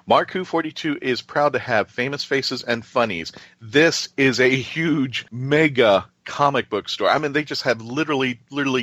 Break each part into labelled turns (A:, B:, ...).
A: Mark Who 42 is proud to have Famous Faces and Funnies. This is a huge, mega comic book store. I mean, they just have literally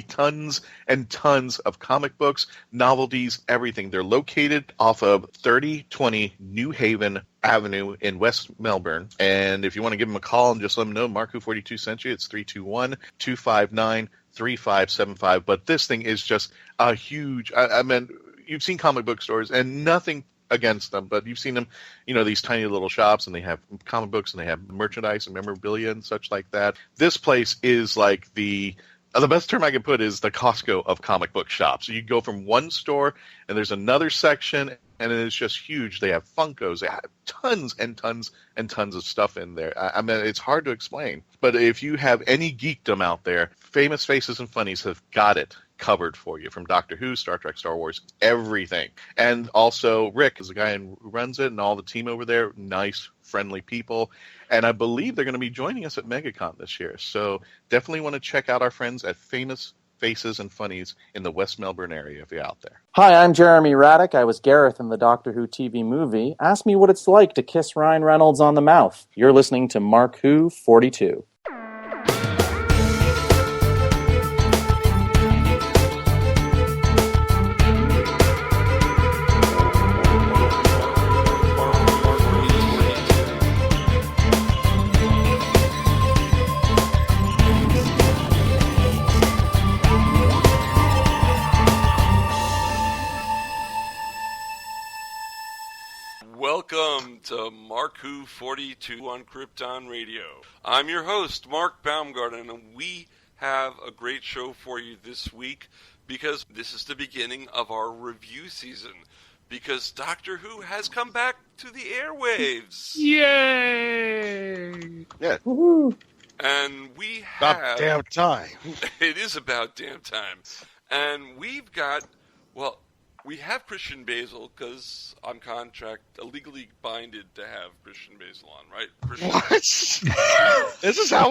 A: tons and tons of comic books, novelties, everything. They're located off of 3020 New Haven Avenue in West Melbourne. And if you want to give them a call and just let them know Mark Who 42 sent you, it's 321-259-3575. But this thing is just a huge, I mean, you've seen comic book stores and nothing against them, but you've seen them, these tiny little shops, and they have comic books and they have merchandise and memorabilia and such like that. This place is like the best term I can put is the Costco of comic book shops. So you go from one store and there's another section, and it's just huge. They have Funkos. They have tons and tons and tons of stuff in there. I mean, it's hard to explain. But if you have any geekdom out there, Famous Faces and Funnies have got it covered for you, from Doctor Who, Star Trek, Star Wars, everything. And also Rick is the guy who runs it, and all the team over there, nice, friendly people. And I believe they're going to be joining us at MegaCon this year. So definitely want to check out our friends at Famous Faces and Funnies in the West Melbourne area if you're out there.
B: Hi, I'm Jeremy Radick. I was Gareth in the Doctor Who TV movie. Ask me what it's like to kiss Ryan Reynolds on the mouth. You're listening to Mark Who 42.
C: Welcome to Mark Who 42 on Krypton Radio. I'm your host, Mark Baumgarten, and we have a great show for you this week because this is the beginning of our review season, because Doctor Who has come back to the airwaves.
D: Yay!
A: Yeah.
B: Woohoo!
C: And we have...
D: About damn time.
C: It is about damn time. And we've got, well... We have Christian Basil because I'm legally binded to have Christian Basil on, right?
A: What? This is how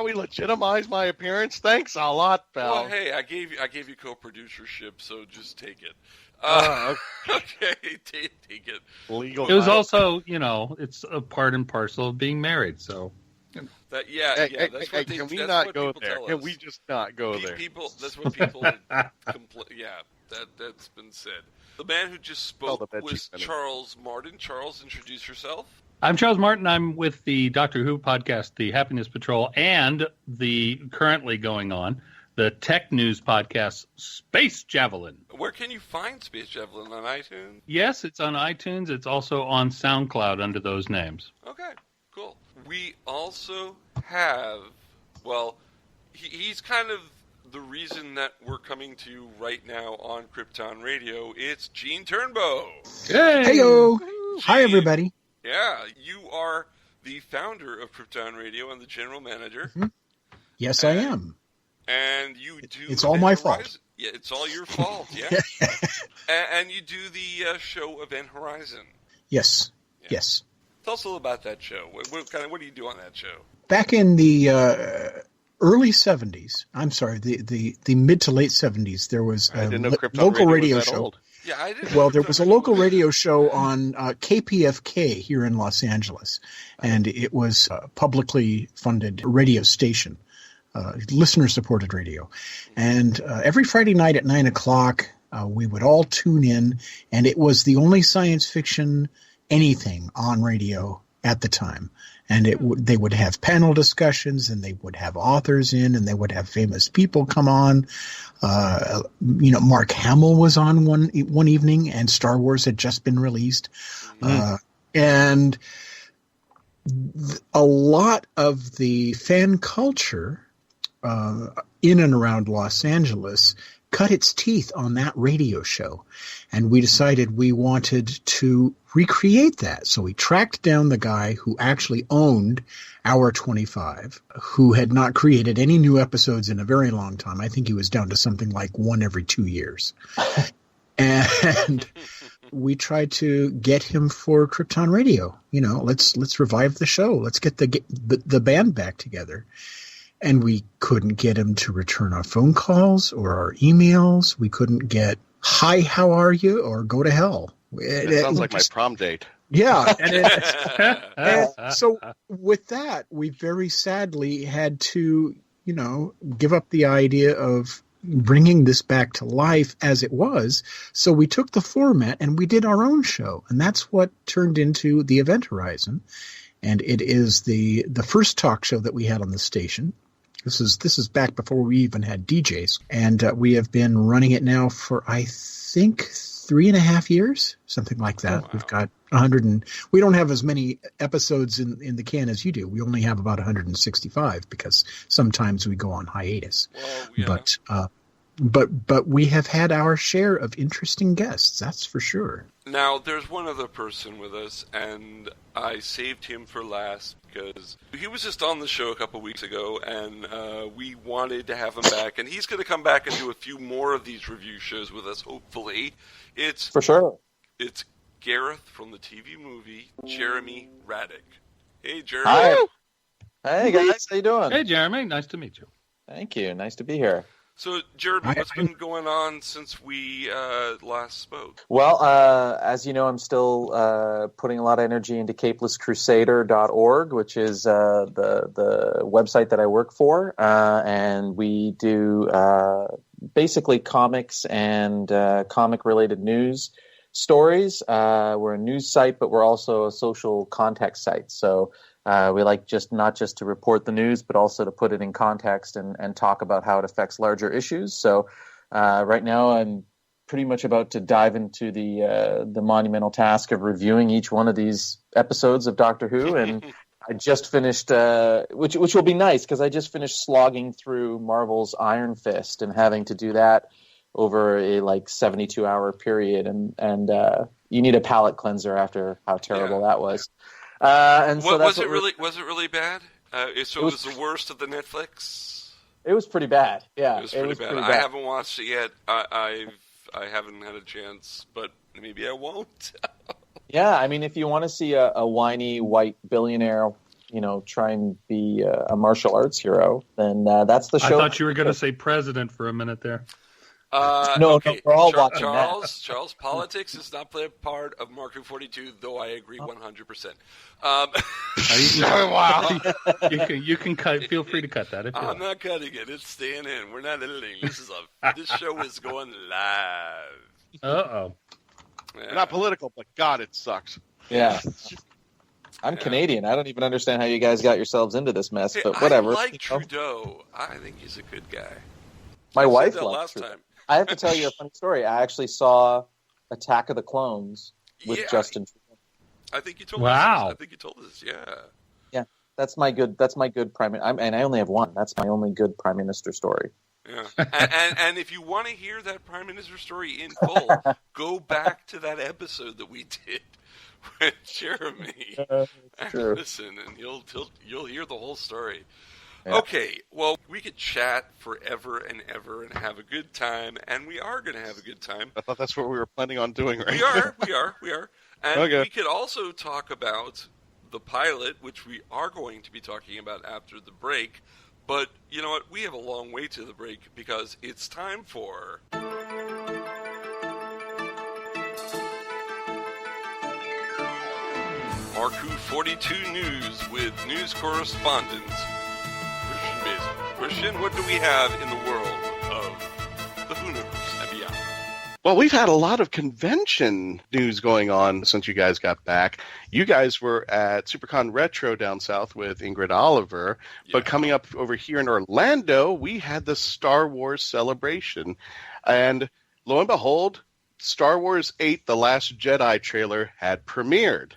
A: we legitimize my appearance. Thanks a lot, pal.
C: Well, hey, I gave you co-producership, so just take it. Okay, take it.
D: Legal. It was also, it's a part and parcel of being married. So.
C: That's what
A: can we not go there? Can we just not go there?
C: That's what people yeah, that's been said. The man who just spoke was Charles Martin. Charles, introduce yourself.
D: I'm Charles Martin. I'm with the Doctor Who podcast, The Happiness Patrol, and the currently going on, the tech news podcast, Space Javelin.
C: Where can you find Space Javelin? On iTunes?
D: Yes, it's on iTunes. It's also on SoundCloud under those names.
C: Okay, cool. We also have, well, he's kind of the reason that we're coming to you right now on Krypton Radio. It's Gene Turnbow.
D: Hey!
E: Heyo! Hi, everybody.
C: Yeah, you are the founder of Krypton Radio and the general manager.
E: Mm-hmm. Yes, I am.
C: And you do...
E: It's all my fault.
C: Yeah, it's all your fault, yeah. And you do the show Event Horizon.
E: Yes,
C: yeah.
E: Yes.
C: Tell us a little about that show. What do you do on that show?
E: Back in the early 70s, I'm sorry, the mid to late 70s, there was a local radio show.
C: Old. Yeah, I didn't.
E: Well, there was a local radio show on KPFK here in Los Angeles, and it was a publicly funded radio station, listener-supported radio. And every Friday night at 9 o'clock, we would all tune in, and it was the only science fiction anything on radio at the time. And they would have panel discussions, and they would have authors in, and they would have famous people come on. Mark Hamill was on one evening, and Star Wars had just been released. And a lot of the fan culture in and around Los Angeles cut its teeth on that radio show. And we decided we wanted to recreate that. So we tracked down the guy who actually owned Hour 25, who had not created any new episodes in a very long time. I think he was down to something like one every 2 years. And we tried to get him for Krypton Radio. Let's revive the show. Let's get the band back together. And we couldn't get him to return our phone calls or our emails. We couldn't get, hi, how are you? Or go to hell.
A: It sounds like my prom date.
E: Yeah. And so with that, we very sadly had to, give up the idea of bringing this back to life as it was. So we took the format and we did our own show. And that's what turned into the Event Horizon. And it is the first talk show that we had on the station. This is back before we even had DJs. And we have been running it now for, I think, 3.5 years, something like that. Oh, wow. We've got 100 we don't have as many episodes in the can as you do. We only have about 165 because sometimes we go on hiatus.
C: Well, yeah.
E: But we have had our share of interesting guests, that's for sure.
C: Now, there's one other person with us, and I saved him for last because he was just on the show a couple weeks ago, and we wanted to have him back, and he's going to come back and do a few more of these review shows with us, hopefully. It's
B: for sure.
C: It's Gareth from the TV movie Jeremy Radick. Hey, Jeremy.
B: Hi. Hey, guys. How you doing?
D: Hey, Jeremy. Nice to meet you.
B: Thank you. Nice to be here.
C: So, Jeremy, what's been going on since we last spoke?
B: Well, as you know, I'm still putting a lot of energy into capelesscrusader.org, which is the website that I work for. And we do basically comics and comic-related news stories. We're a news site, but we're also a social context site. So we like not just to report the news, but also to put it in context and talk about how it affects larger issues. So right now I'm pretty much about to dive into the monumental task of reviewing each one of these episodes of Doctor Who. And I just finished, which will be nice because I just finished slogging through Marvel's Iron Fist and having to do that over a 72-hour period. And you need a palate cleanser after how terrible that was. And so
C: was it really bad? So it was the worst of the Netflix?
B: It was pretty bad. Yeah,
C: it was pretty bad. I haven't watched it yet. I haven't had a chance, but maybe I won't.
B: Yeah, I mean, if you want to see a whiny white billionaire, try and be a martial arts hero, then that's the show.
D: I thought you were going to say president for a minute there.
B: No, we're all watching that.
C: Charles, politics is not a part of Mark Who 42, though I agree 100%.
D: Wow. You can cut. Feel free to cut that. If you
C: I'm not cutting it. It's staying in. We're not editing. This show is going live.
D: Uh-oh.
C: Yeah.
A: Not political, but God, it sucks.
B: Yeah. I'm Canadian. I don't even understand how you guys got yourselves into this mess, but whatever.
C: I like Trudeau. I think he's a good guy.
B: My wife
C: loves
B: last
C: Trudeau.
B: Time. I have to tell you a funny story. I actually saw Attack of the Clones with Justin Trudeau.
C: I think you told us.
D: Wow.
C: I think you told us. Yeah.
B: Yeah, that's my good prime. And I only have one. That's my only good prime minister story.
C: Yeah. and if you want to hear that prime minister story in full, go back to that episode that we did with Jeremy.
B: True.
C: Listen, and you'll hear the whole story.
B: Yeah.
C: Okay, well, we could chat forever and ever and have a good time, and we are going to have a good time.
A: I thought that's what we were planning on doing, right?
C: We are. And
A: okay.
C: We could also talk about the pilot, which we are going to be talking about after the break. But you know what? We have a long way to the break because it's time for... Mark Who 42 News with news correspondent Christian Basil. Christian, what do we have in the world of the Who-universe and beyond?
A: Well, we've had a lot of convention news going on since you guys got back. You guys were at SuperCon Retro down south with Ingrid Oliver, but coming up over here in Orlando, we had the Star Wars celebration. And lo and behold, Star Wars 8, The Last Jedi trailer had premiered.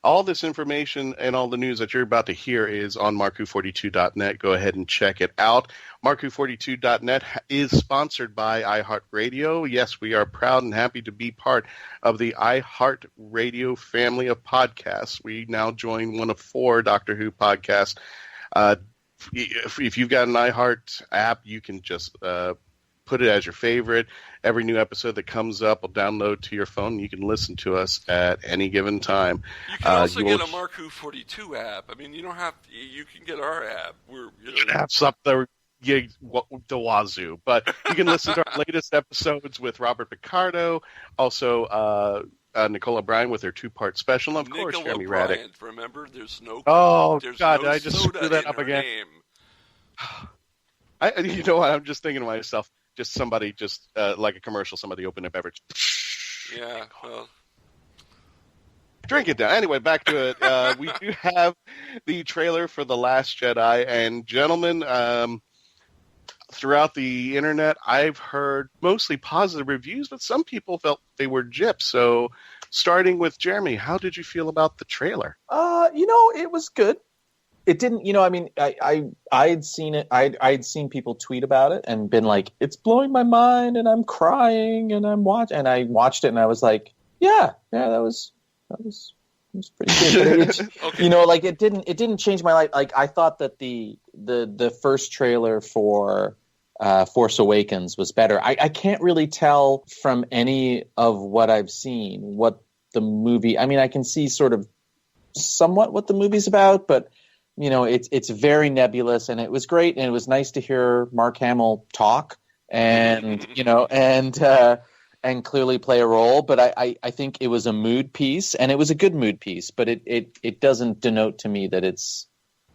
A: All this information and all the news that you're about to hear is on marku42.net. Go ahead and check it out. Marku42.net is sponsored by iHeartRadio. Yes, we are proud and happy to be part of the iHeartRadio family of podcasts. We now join one of 4 Doctor Who podcasts. If you've got an iHeart app, you can just put it as your favorite. Every new episode that comes up will download to your phone. You can listen to us at any given time.
C: You can also get a Mark Who 42 app. I mean, you don't have. You can get our app.
A: Apps up there, the wazoo. But you can listen to our latest episodes with Robert Picardo. Also,
F: Nicola Bryant with her 2-part special. And of course,
C: Nicola
F: Jeremy
C: Bryant,
F: Radick.
C: Remember, there's no.
F: Oh,
C: there's
F: God,
C: no
F: I just
C: soda
F: screwed that
C: in
F: up
C: her
F: again.
C: Name.
F: You know what? I'm just thinking to myself, just somebody, like a commercial, somebody open a beverage.
C: Yeah, well.
F: Drink it down. Anyway, back to it. We do have the trailer for The Last Jedi. And gentlemen, throughout the internet, I've heard mostly positive reviews, but some people felt they were gypped. So starting with Jeremy, how did you feel about the trailer?
B: It was good. It didn't, I'd seen it. I'd seen people tweet about it and been like, it's blowing my mind and I'm crying and I'm watching. And I watched it and I was like, yeah, that was pretty good. But
C: Okay.
B: It didn't change my life. Like, I thought that the first trailer for Force Awakens was better. I can't really tell from any of what I've seen what the movie. I mean, I can see sort of somewhat what the movie's about, but it's very nebulous, and it was great, and it was nice to hear Mark Hamill talk, and and clearly play a role. But I think it was a mood piece, and it was a good mood piece. But it doesn't denote to me that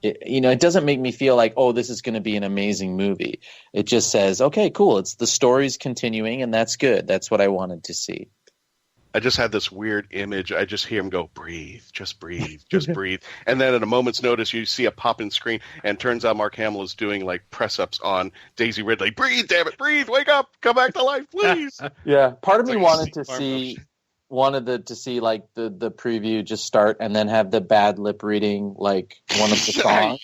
B: it doesn't make me feel like, oh, this is going to be an amazing movie. It just says, okay, cool. It's the story's continuing, and that's good. That's what I wanted to see.
F: I just had this weird image. I just hear him go, breathe, just breathe, just breathe. And then at a moment's notice, you see a pop-in screen, and turns out Mark Hamill is doing, like, press-ups on Daisy Ridley. Breathe, damn it, breathe, wake up, come back to life, please.
B: Yeah, part of me
F: Like
B: wanted to see like the preview just start and then have the bad lip reading, like one of the songs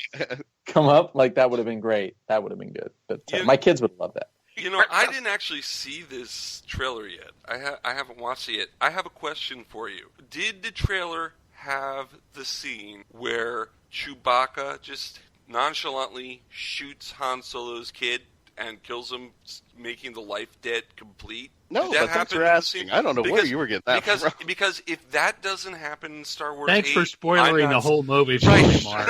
B: come up. Like, that would have been great. That would have been good. But my kids would love that.
C: I didn't actually see this trailer yet. I haven't watched it yet. I have a question for you. Did the trailer have the scene where Chewbacca just nonchalantly shoots Han Solo's kid and kills him, making the life debt complete?
F: No,
C: Did that
F: but thanks
C: happen
F: for
C: in the
F: asking.
C: scene?
F: I don't know where you were getting that from.
C: Because if that doesn't happen in Star Wars
D: Thanks
C: 8,
D: for spoiling the whole movie for
C: Right.
D: me, Mark.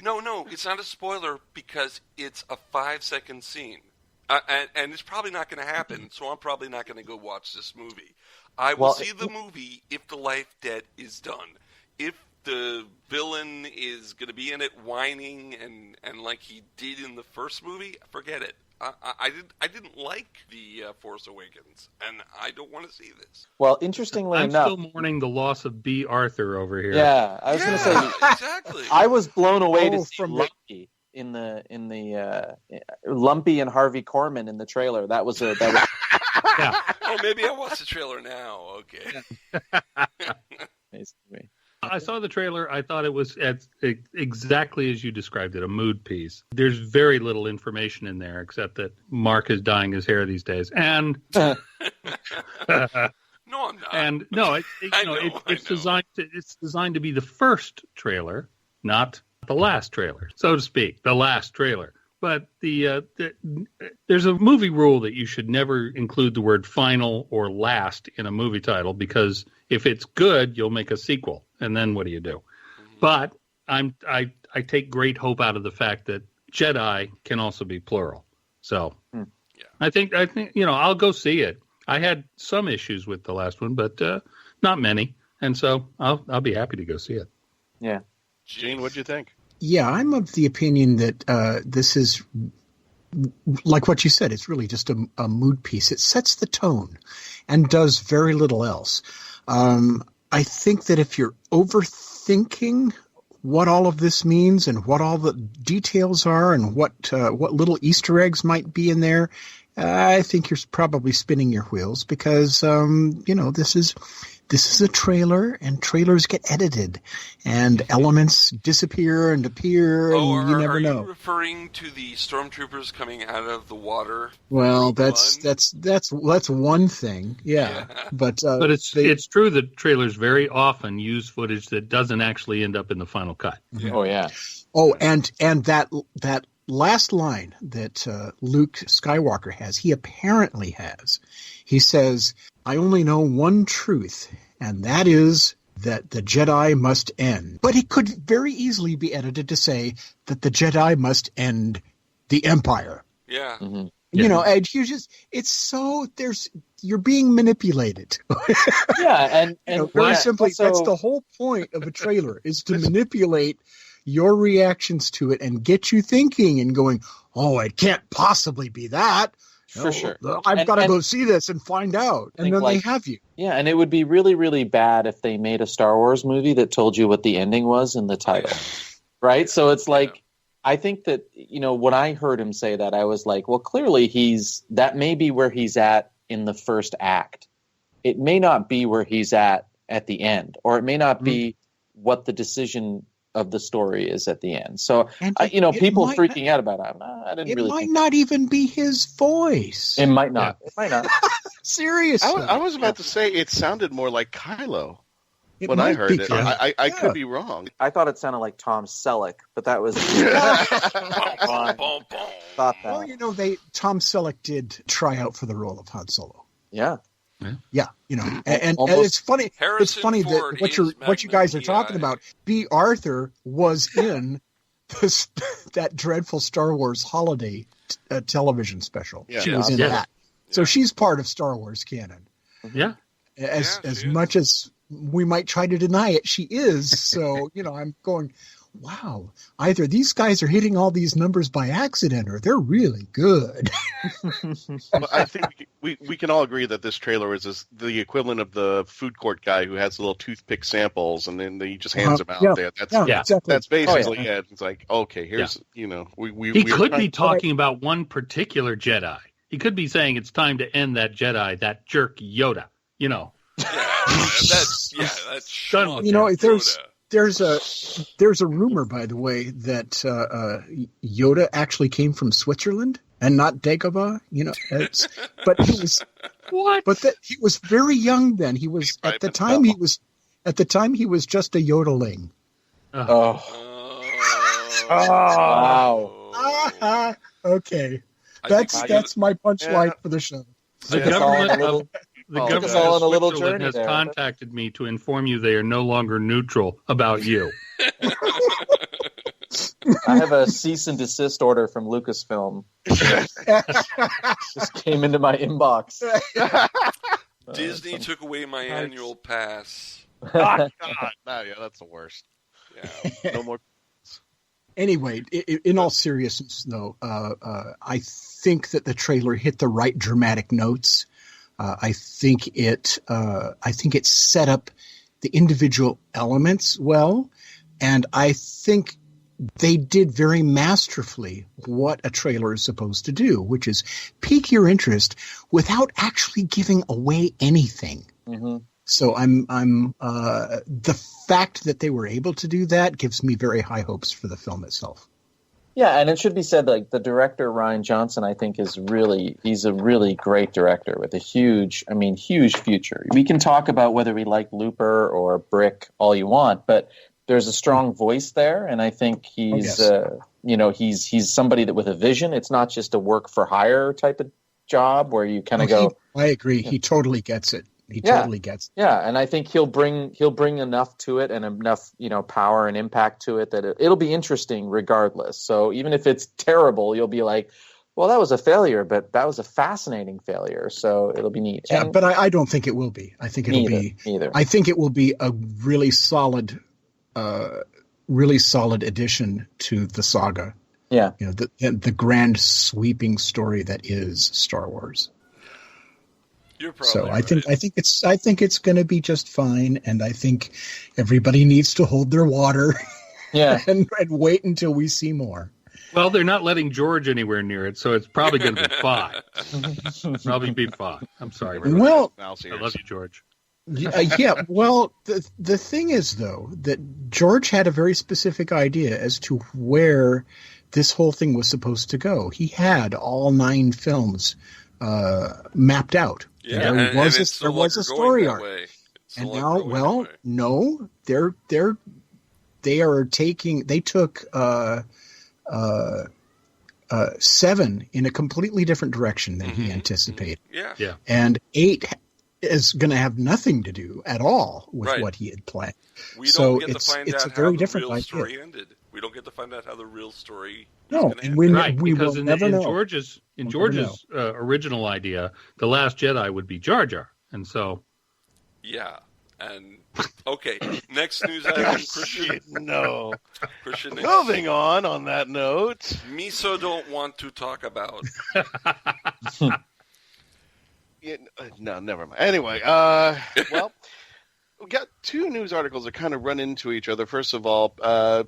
C: No, it's not a spoiler because it's a 5-second scene. And it's probably not going to happen, so I'm probably not going to go watch this movie. I will see the movie if the life debt is done. If the villain is going to be in it whining and like he did in the first movie, forget it. I didn't like the Force Awakens, and I don't want to see this.
B: Well, interestingly
D: I'm
B: enough,
D: still mourning the loss of B. Arthur over here.
B: yeah, I was going to say
C: exactly.
B: I was blown away to see
E: from
B: Lumpy in the Lumpy and Harvey Korman in the trailer. That was
D: Yeah.
C: Oh, maybe I watch the trailer now. Okay.
B: basically.
D: I saw the trailer. I thought it was exactly as you described it, a mood piece. There's very little information in there except that Mark is dyeing his hair these days. And
C: No, I'm not.
D: and no,
C: it's
D: designed to be the first trailer, not the last trailer, so to speak, the last trailer. But there's a movie rule that you should never include the word final or last in a movie title, because if it's good, you'll make a sequel, and then what do you do? Mm-hmm. But I take great hope out of the fact that Jedi can also be plural. So I think I'll go see it. I had some issues with the last one, but not many, and so I'll be happy to go see it.
B: Yeah.
F: Gene, what'd you think?
E: Yeah, I'm of the opinion that this is, like what you said, it's really just a mood piece. It sets the tone and does very little else. I think that if you're overthinking what all of this means and what all the details are and what little Easter eggs might be in there, I think you're probably spinning your wheels, because this is a trailer, and trailers get edited, and elements disappear and appear, and you never know.
C: Are you referring to the stormtroopers coming out of the water?
E: Well, that's one thing, yeah. But
D: it's true that trailers very often use footage that doesn't actually end up in the final cut.
C: Yeah.
B: Oh yeah.
E: Oh, and that last line that Luke Skywalker has, he apparently has. He says, "I only know one truth, and that is that the Jedi must end." But it could very easily be edited to say that the Jedi must end the Empire.
C: Yeah.
B: Mm-hmm.
E: You know, Ed, you're being manipulated.
B: And
E: very simply,
B: also,
E: that's the whole point of a trailer, is to manipulate your reactions to it and get you thinking and going, oh, it can't possibly be that.
B: For sure.
E: I've got to go see this and find out. And then they have you.
B: Yeah, and it would be really, really bad if they made a Star Wars movie that told you what the ending was in the title. Right? So it's like, I think that, when I heard him say that, I was like, well, clearly that may be where he's at in the first act. It may not be where he's at the end, or it may not be what the decision of the story is at the end. So, people freaking out about it. I didn't really. It
E: might not even be his voice.
B: It might not. Yeah. It might not.
E: Seriously.
F: I was about to say it sounded more like Kylo when I heard it. I could be wrong.
B: I thought it sounded like Tom Selleck, but that was. Thought that.
E: Well, Tom Selleck did try out for the role of Han Solo.
B: Yeah.
E: Yeah, and it's funny. It's funny that what you guys are talking about. B. Arthur was in that dreadful Star Wars holiday television special. Yeah. She was in that, so she's part of Star Wars canon.
D: Yeah,
E: as much as we might try to deny it, she is. So I'm going, wow, either these guys are hitting all these numbers by accident or they're really good.
F: Well, I think we can all agree that this trailer is the equivalent of the food court guy who has little toothpick samples and then he just hands them out there. That's basically it. It's like, okay, here's,
D: he could be talking about one particular Jedi. He could be saying it's time to end that Jedi, that jerk Yoda,
C: That's
D: Yoda.
E: There's a rumor, by the way, that Yoda actually came from Switzerland and not Dagobah. But he was
D: what?
E: But he was very young then. He was at the time he was just a yodeling.
B: Wow!
E: Okay, that's my punchline for the show.
D: The government of Switzerland has contacted me to inform you they are no longer neutral about you.
B: I have a cease and desist order from Lucasfilm. Just came into my inbox.
C: Disney took away my annual pass.
F: God. That's the worst.
C: Yeah.
F: No more.
E: Anyway, in all seriousness, though, I think that the trailer hit the right dramatic notes. I think it set up the individual elements well, and I think they did very masterfully what a trailer is supposed to do, which is pique your interest without actually giving away anything.
B: Mm-hmm.
E: So I'm the fact that they were able to do that gives me very high hopes for the film itself.
B: Yeah, and it should be said, like, the director, Rian Johnson, I think he's a really great director with a huge future. We can talk about whether we like Looper or Brick all you want, but there's a strong voice there, and I think he's somebody that with a vision. It's not just a work for hire type of job where you kind of go.
E: I agree. He totally gets it. He totally gets it.
B: Yeah, and I think he'll bring enough to it and enough, power and impact to it that it'll be interesting regardless. So even if it's terrible, you'll be like, well, that was a failure, but that was a fascinating failure. So it'll be neat.
E: Yeah, but I don't think it will be. I think it'll be
B: either.
E: I think it will be a really solid addition to the saga.
B: Yeah.
E: The grand sweeping story that is Star Wars.
C: You're probably
E: so
C: right.
E: I think it's going to be just fine, and I think everybody needs to hold their water, and wait until we see more.
D: Well, they're not letting George anywhere near it, so it's probably going to be fine. Probably be fine. I'm sorry.
E: Well,
D: I love you, George.
E: Yeah. Well, the thing is, though, that George had a very specific idea as to where this whole thing was supposed to go. He had all 9 films mapped out.
C: Yeah,
E: there was a story arc, and now, no, they took 7 in a completely different direction than he anticipated.
C: Yeah,
E: and 8 is going to have nothing to do at all with what he had planned.
C: We don't get to find out
E: it's a
C: how
E: very
C: the
E: different
C: real
E: idea.
C: story ended. We don't get to find out how the real story is
E: No,
C: going to
E: and
C: end.
E: we
D: Right,
E: will
D: because
E: never
D: in
E: know.
D: George's
E: We'll never
D: original idea, the Last Jedi would be Jar Jar, and so
C: Yeah. And, okay, next news item, Christian.
F: No.
C: Christian,
F: Moving on that note.
C: Miso don't want to talk about.
F: Yeah, no, never mind. Anyway, well, we got two news articles that kind of run into each other. First of all,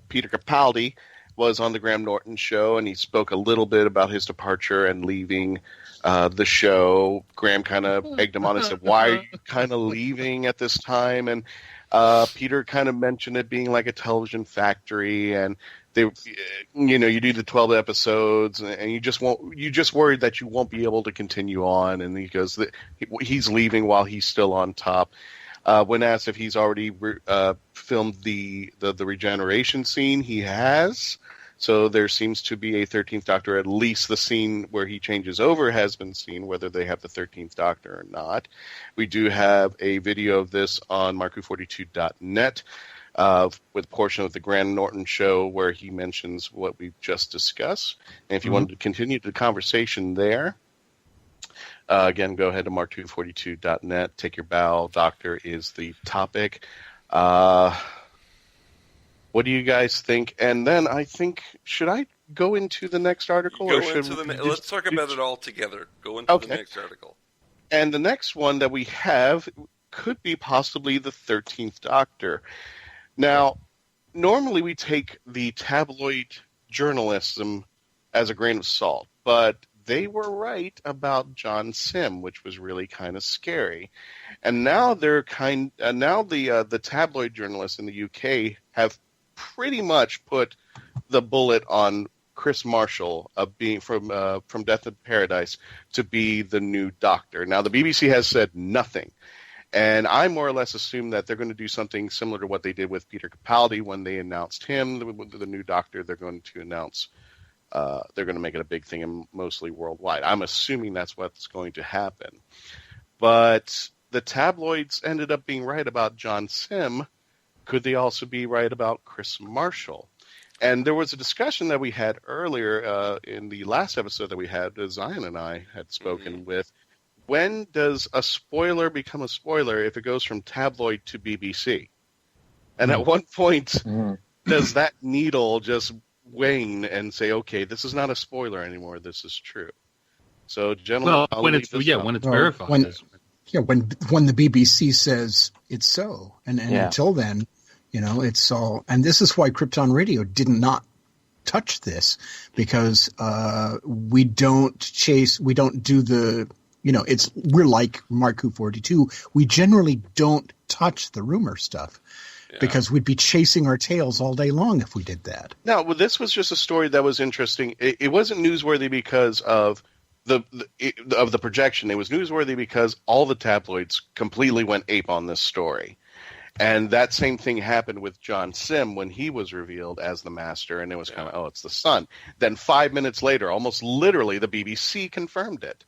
F: Peter Capaldi was on the Graham Norton show, and he spoke a little bit about his departure and leaving the show. Graham kind of egged him on and said, "Why are you kind of leaving at this time?" And Peter kind of mentioned it being like a television factory, and they, you do the 12 episodes, and you just worried that you won't be able to continue on. And he goes that he's leaving while he's still on top. When asked if he's already filmed the regeneration scene, he has. So there seems to be a 13th Doctor. At least the scene where he changes over has been seen, whether they have the 13th Doctor or not. We do have a video of this on Marku42.net with a portion of the Graham Norton show where he mentions what we've just discussed. And if you wanted to continue the conversation there, again, go ahead to Mark242.net. Take your bow. Doctor is the topic. What do you guys think? And then I think, should I go into the next article?
C: Let's talk about it all together. Go into the next article.
F: And the next one that we have could be possibly the 13th Doctor. Now, normally we take the tabloid journalism as a grain of salt, but they were right about John Sim, which was really kind of scary. And now the tabloid journalists in the UK have pretty much put the bullet on Chris Marshall being from Death in Paradise to be the new Doctor. Now the BBC has said nothing, and I more or less assume that they're going to do something similar to what they did with Peter Capaldi when they announced him the new Doctor. They're going to announce. They're going to make it a big thing and mostly worldwide. I'm assuming that's what's going to happen. But the tabloids ended up being right about John Sim. Could they also be right about Chris Marshall? And there was a discussion that we had earlier in the last episode that we had, Zion and I had spoken with. When does a spoiler become a spoiler if it goes from tabloid to BBC? And at what point does that needle just wane and say, okay, this is not a spoiler anymore, this is true? So, gentlemen,
D: when it's verified.
E: When the BBC says it's so, and until then, it's all. And this is why Krypton Radio did not touch this, because we don't do the. We're like Marku 42. We generally don't touch the rumor stuff. Yeah. Because we'd be chasing our tails all day long if we did that.
F: Now, this was just a story that was interesting. It wasn't newsworthy because of the projection. It was newsworthy because all the tabloids completely went ape on this story. And that same thing happened with John Sim when he was revealed as the Master, and it was kind of, it's the Son. Then 5 minutes later, almost literally, the BBC confirmed it.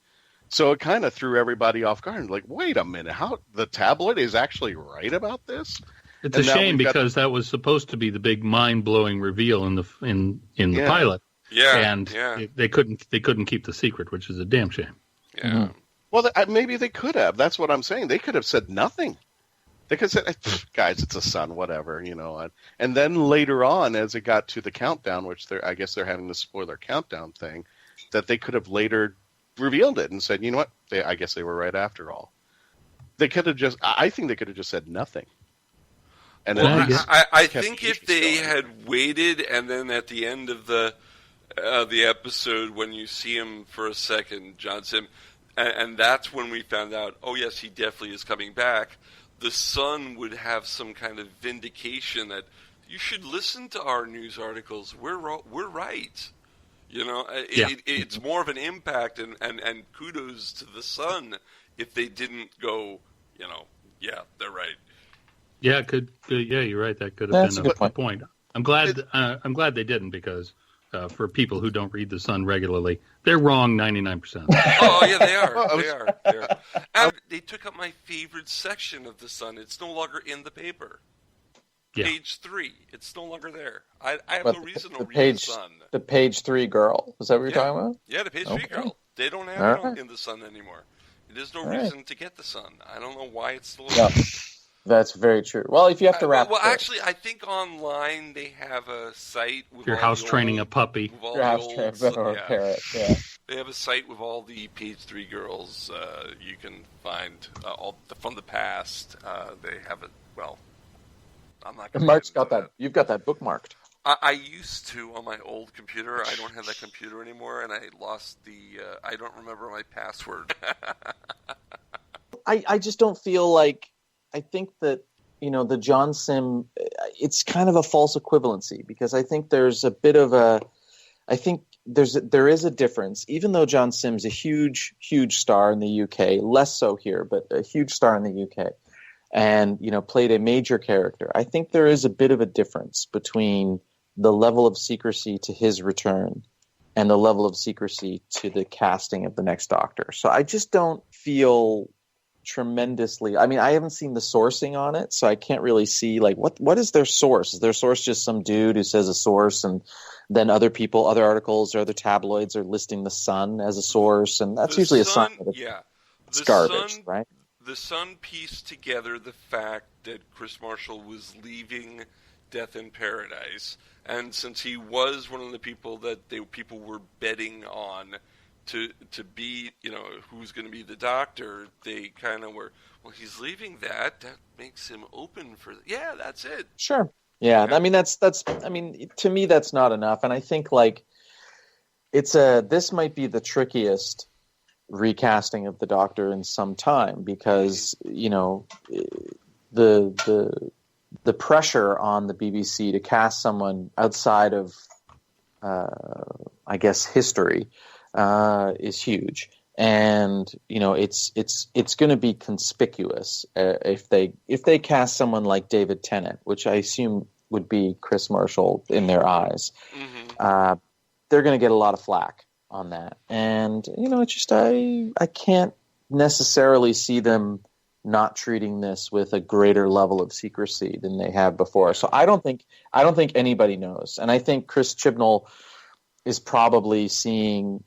F: So it kind of threw everybody off guard. Like, wait a minute, how the tabloid is actually right about this?
D: It's a shame because that was supposed to be the big mind-blowing reveal in the pilot.
C: Yeah,
D: and they couldn't keep the secret, which is a damn shame.
C: Yeah. Mm-hmm.
F: Well, maybe they could have. That's what I'm saying. They could have said nothing. They could have said, guys, it's a Son, whatever, And then later on, as it got to the countdown, which I guess they're having the spoiler countdown thing, that they could have later revealed it and said, you know what? I guess they were right after all. I think they could have just said nothing. And
C: I think if they had waited, and then at the end of the episode, when you see him for a second, John Sim, and that's when we found out, oh yes, he definitely is coming back. The Sun would have some kind of vindication that you should listen to our news articles. We're right. It's more of an impact, and kudos to the Sun if they didn't go, yeah, they're right.
D: Yeah, you're right. That could have been a good point. I'm glad they didn't, because for people who don't read the Sun regularly, they're wrong 99%.
C: Oh yeah, they are. They are. And they took up my favorite section of the Sun. It's no longer in the paper. page 3. It's no longer there. I have
B: But
C: no reason to read
B: page,
C: the Sun.
B: the page 3 girl. Is that what you're talking about?
C: Yeah, the page 3
B: Okay.
C: girl. They don't have
B: All
C: it
B: right.
C: in the Sun anymore. There's no
B: All right.
C: reason to get the Sun. I don't know why it's still
B: No, that's very true. Well, if you have to wrap.
C: well, actually, I think online they have a site with
D: Your
C: all
D: house
C: the
D: training a
C: old,
D: puppy.
C: with all
B: your
C: the
B: house
C: old,
B: training or a parrot. Yeah.
C: They have a site with all the page 3 girls you can find from the past. They have it. Well, I'm not going to.
B: Mark's got that. You've got that bookmarked.
C: I used to on my old computer. I don't have that computer anymore, and I lost the. I don't remember my password.
B: I just don't feel like. I think that the John Sim. It's kind of a false equivalency because I think there's a bit of a. I think there is a difference, even though John Sim's a huge star in the UK, less so here, but a huge star in the UK, and played a major character. I think there is a bit of a difference between the level of secrecy to his return and the level of secrecy to the casting of the next Doctor. So I just don't feel tremendously. I mean, I haven't seen the sourcing on it, so I can't really see what is their source? Is their source just some dude who says a source, and then other people, other articles, or other tabloids are listing the Sun as a source, and that's usually a sign that it's garbage, right?
C: The Sun pieced together the fact that Chris Marshall was leaving Death in Paradise, and since he was one of the people that people were betting on to be, who's going to be the Doctor, they kind of were, well, he's leaving that makes him open for, that's it.
B: Sure. Yeah. I mean, to me, that's not enough. And I think this might be the trickiest recasting of the Doctor in some time because, the pressure on the BBC to cast someone outside of, I guess, history, is huge, and it's going to be conspicuous if they cast someone like David Tennant, which I assume would be Chris Marshall in their eyes.
C: Mm-hmm.
B: They're going to get a lot of flack on that, and it's just I can't necessarily see them not treating this with a greater level of secrecy than they have before. So I don't think anybody knows, and I think Chris Chibnall is probably seeing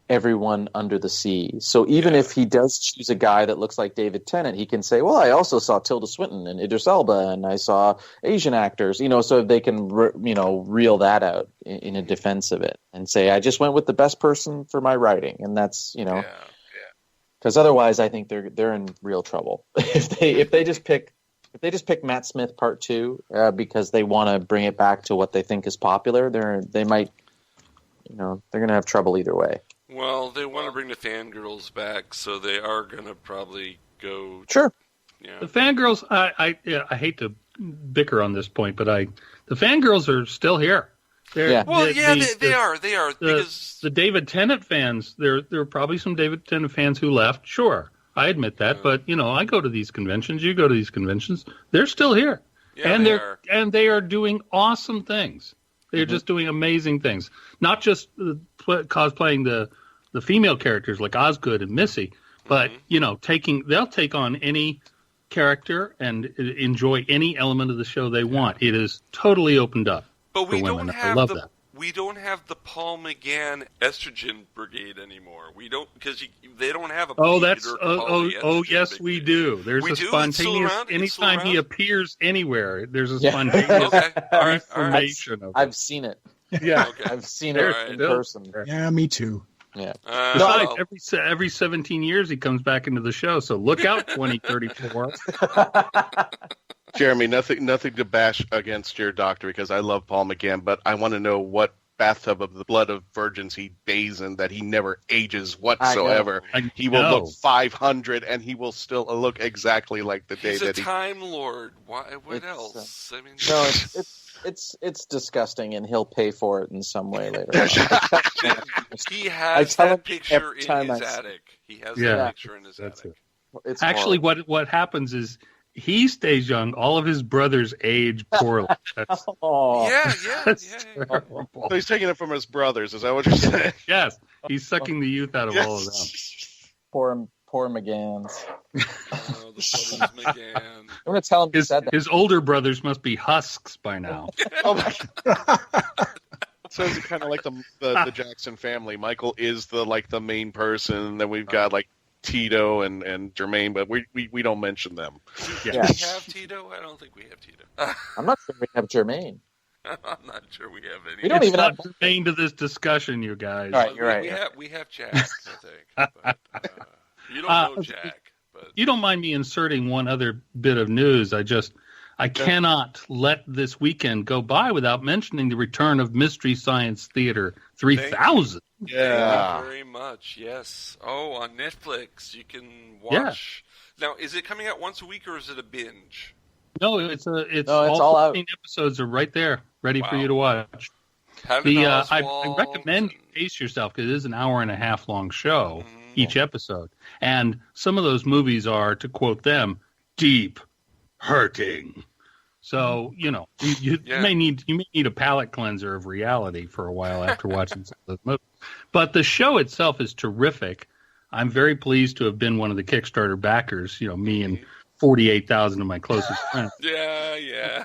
B: everyone under the sea. So even if he does choose a guy that looks like David Tennant, he can say, well, I also saw Tilda Swinton and Idris Elba, and I saw Asian actors, so they can, reel that out in a defense of it and say, I just went with the best person for my writing. And that's, because otherwise I think they're in real trouble. if they just pick Matt Smith Part 2 because they want to bring it back to what they think is popular, they might, they're going to have trouble either way.
C: Well, they want to bring the fangirls back, so they are going to probably go.
B: Sure.
C: Yeah.
D: The fangirls, I hate to bicker on this point, but the fangirls are still here.
C: They are because
D: the David Tennant fans. There are probably some David Tennant fans who left. Sure, I admit that, but I go to these conventions. You go to these conventions. They're still here, and they are doing awesome things. They're just doing amazing things. Not just cosplaying the female characters like Osgood and Missy, but they'll take on any character and enjoy any element of the show they want. It is totally opened up.
C: But we
D: for
C: don't
D: women.
C: have
D: I love that.
C: We don't have the Paul McGann estrogen brigade anymore. We don't, because they don't have a.
D: Yes, we do. There's a spontaneous. Anytime he appears anywhere, there's a spontaneous information of it.
B: I've seen it.
D: Yeah,
B: I've seen it in person.
E: Yeah, me too.
B: Yeah.
D: Besides, every 17 years he comes back into the show, so look out, 2034.
F: Jeremy, nothing to bash against your Doctor because I love Paul McGann, but I want to know what bathtub of the blood of virgins he bathes in that he never ages whatsoever. He will look 500 and he will still look exactly like the day that
C: He's a Time Lord. What else? I mean,
B: no, it's disgusting, and he'll pay for it in some way later on.
C: He has that picture in his attic. He has that picture in his attic.
D: It's actually what happens is he stays young. All of his brothers age poorly. That's terrible.
F: So he's taking it from his brothers. Is that what you're saying?
D: Yes, he's sucking the youth out of all of them.
B: Poor Poor McGann's.
C: Oh, the brothers McGann.
B: I'm going to tell him you said that.
D: His older brothers must be husks by now.
F: Oh my God. So it's kind of like the Jackson family. Michael is the main person. Then we've got like Tito and Jermaine, but we don't mention them.
C: Do we have Tito? I don't think we have Tito.
B: I'm not sure we have Jermaine.
C: I'm not sure we have any.
B: We don't
D: It's
B: even
D: not
B: have...
D: germane to this discussion, you guys.
B: All right, you're right.
C: We have Jack, I think. But, you don't know Jack. But
D: You don't mind me inserting one other bit of news. I cannot let this weekend go by without mentioning the return of Mystery Science Theater 3000.
C: Thank you very much. Yes. Oh, on Netflix you can watch. Yeah. Now, is it coming out once a week or is it a binge?
D: No, it's all out. 15 episodes are right there, ready for you to watch. I recommend you pace yourself because it is an hour and a half long show each episode, and some of those movies are, to quote them, deep hurting. So you may need a palate cleanser of reality for a while after watching some of those movies. But the show itself is terrific. I'm very pleased to have been one of the Kickstarter backers. Me and 48,000 of my closest friends.
C: Yeah.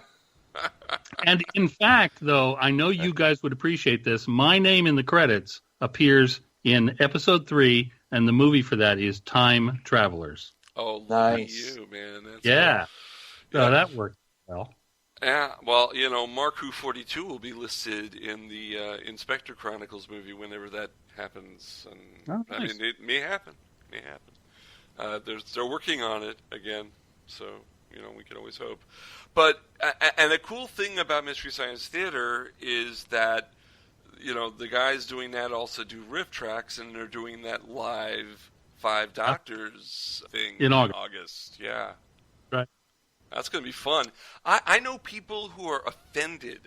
D: And in fact, though, I know you guys would appreciate this. My name in the credits appears in episode 3, and the movie for that is Time Travelers.
C: Oh,
B: nice.
C: You, man.
D: That's so that worked well.
C: Yeah, well, Mark Who 42 will be listed in the Inspector Chronicles movie whenever that happens. And
D: nice.
C: I mean, it may happen. They're working on it again, so we can always hope. But and the cool thing about Mystery Science Theater is that the guys doing that also do riff tracks, and they're doing that live 5 Doctors thing
D: in August.
C: Yeah,
D: right.
C: That's going to be fun. I know people who are offended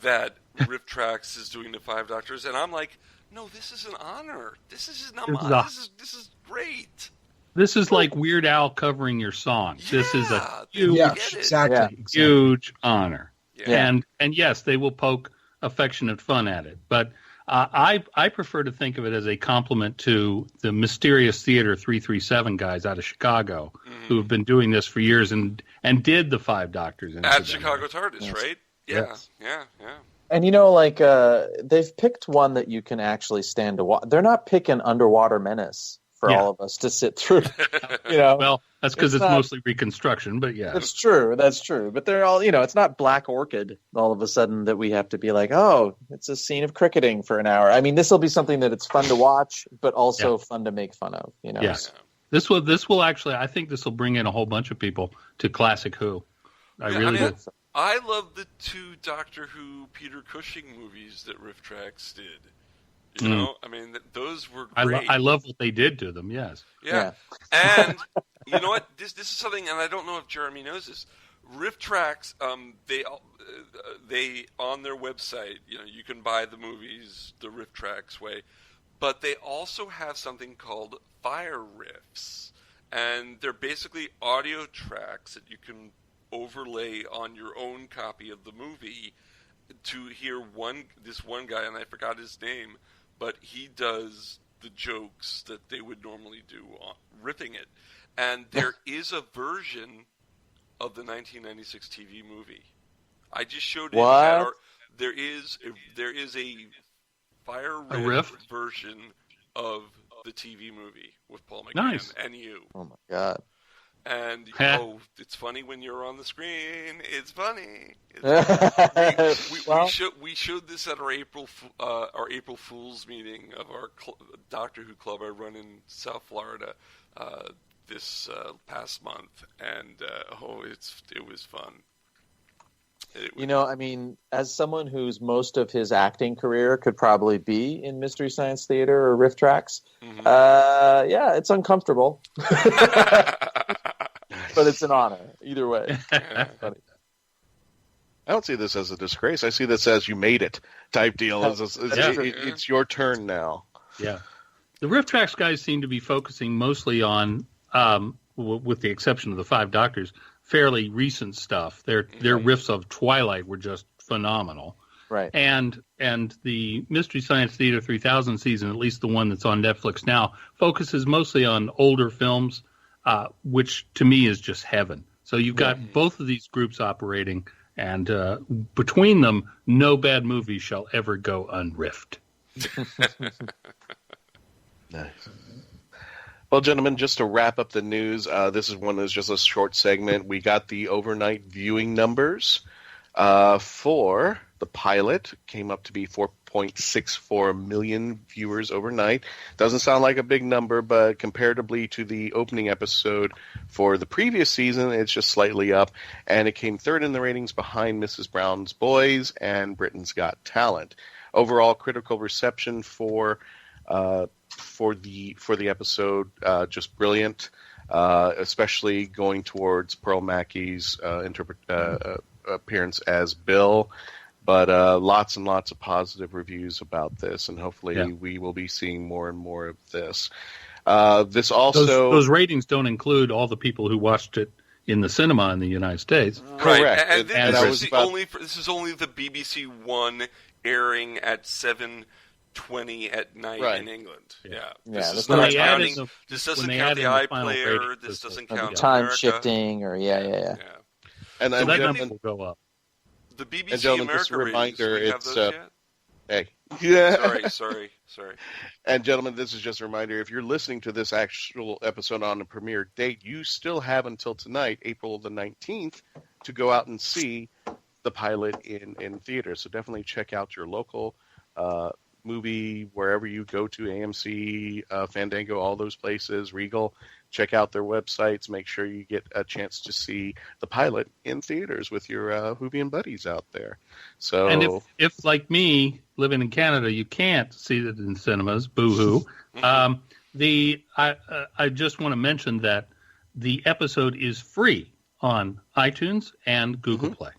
C: that Riff Tracks is doing the 5 Doctors, and I'm like, no, this is an honor. This is great.
D: This is like Weird Al covering your song.
C: Yeah,
D: this is a
E: huge
D: honor.
C: Yeah.
D: And yes, they will poke affectionate fun at it. But I prefer to think of it as a compliment to the Mysterious Theater 337 guys out of Chicago who have been doing this for years and did the 5 Doctors.
C: At Chicago TARDIS, right? Yeah,
D: yes.
C: yeah.
B: And they've picked one that you can actually stand to watch. They're not picking Underwater Menace for all of us to sit through.
D: Well, that's because it's mostly reconstruction, but yeah.
B: That's true. But they're all, it's not Black Orchid all of a sudden that we have to be like, oh, it's a scene of cricketing for an hour. I mean, this will be something that it's fun to watch, but also fun to make fun of,
D: Yes. This will actually, I think this will bring in a whole bunch of people to Classic Who. I really do.
C: I love the 2 Doctor Who Peter Cushing movies that Riff Tracks did. I mean, those were great.
D: I love what they did to them, yes.
C: Yeah. And you know what? This is something, and I don't know if Jeremy knows this. Riff Tracks, they on their website, you can buy the movies the Riff Tracks way, but they also have something called Fire Riffs, and they're basically audio tracks that you can overlay on your own copy of the movie to hear this one guy, and I forgot his name, but he does the jokes that they would normally do ripping it. And there is a version of the 1996 TV movie. I just showed it.
B: What?
C: There is a Fire
D: riff
C: version of the TV movie with Paul McGann
D: Nice.
C: and you.
B: Oh my God.
C: And it's funny when you're on the screen. It's funny. We showed this at our April Fool's meeting of our Doctor Who club I run in South Florida this past month, and it was fun.
B: I mean, as someone whose most of his acting career could probably be in Mystery Science Theater or Riff Tracks, it's uncomfortable. But it's an honor, either way.
F: I don't see this as a disgrace. I see this as you made it type deal. It's your turn now.
D: Yeah. The Riff Tracks guys seem to be focusing mostly on, with the exception of the 5 Doctors, fairly recent stuff. Their riffs of Twilight were just phenomenal.
B: Right.
D: And the Mystery Science Theater 3000 season, at least the one that's on Netflix now, focuses mostly on older films, which to me is just heaven. So you've got both of these groups operating, and between them, no bad movie shall ever go unriffed.
F: Nice. Well, gentlemen, just to wrap up the news, this is one that's just a short segment. We got the overnight viewing numbers for the pilot. Came up to be 4.64 million viewers overnight. Doesn't sound like a big number, but comparatively to the opening episode for the previous season, it's just slightly up. And it came third in the ratings behind Mrs. Brown's Boys and Britain's Got Talent. Overall critical reception for the episode, just brilliant, especially going towards Pearl Mackey's appearance as Bill. But lots and lots of positive reviews about this, and hopefully we will be seeing more and more of this. This also
D: those ratings don't include all the people who watched it in the cinema in the United States.
F: Correct.
C: And this is only the BBC One airing at 7:20 at night in England. This doesn't count the iPlayer. This doesn't count
B: time
C: America.
B: shifting or
F: And
D: so that number will go up.
C: The BBC America ratings, do we have those yet?
F: Hey.
C: Sorry.
F: And gentlemen, this is just a reminder, if you're listening to this actual episode on the premiere date, you still have until tonight, April the 19th, to go out and see the pilot in theater. So definitely check out your local movie, wherever you go to, AMC, Fandango, all those places, Regal. Check out their websites. Make sure you get a chance to see the pilot in theaters with your Whovian buddies out there. So,
D: and if like me, living in Canada, you can't see it in cinemas, boo-hoo. I just want to mention that the episode is free on iTunes and Google Play.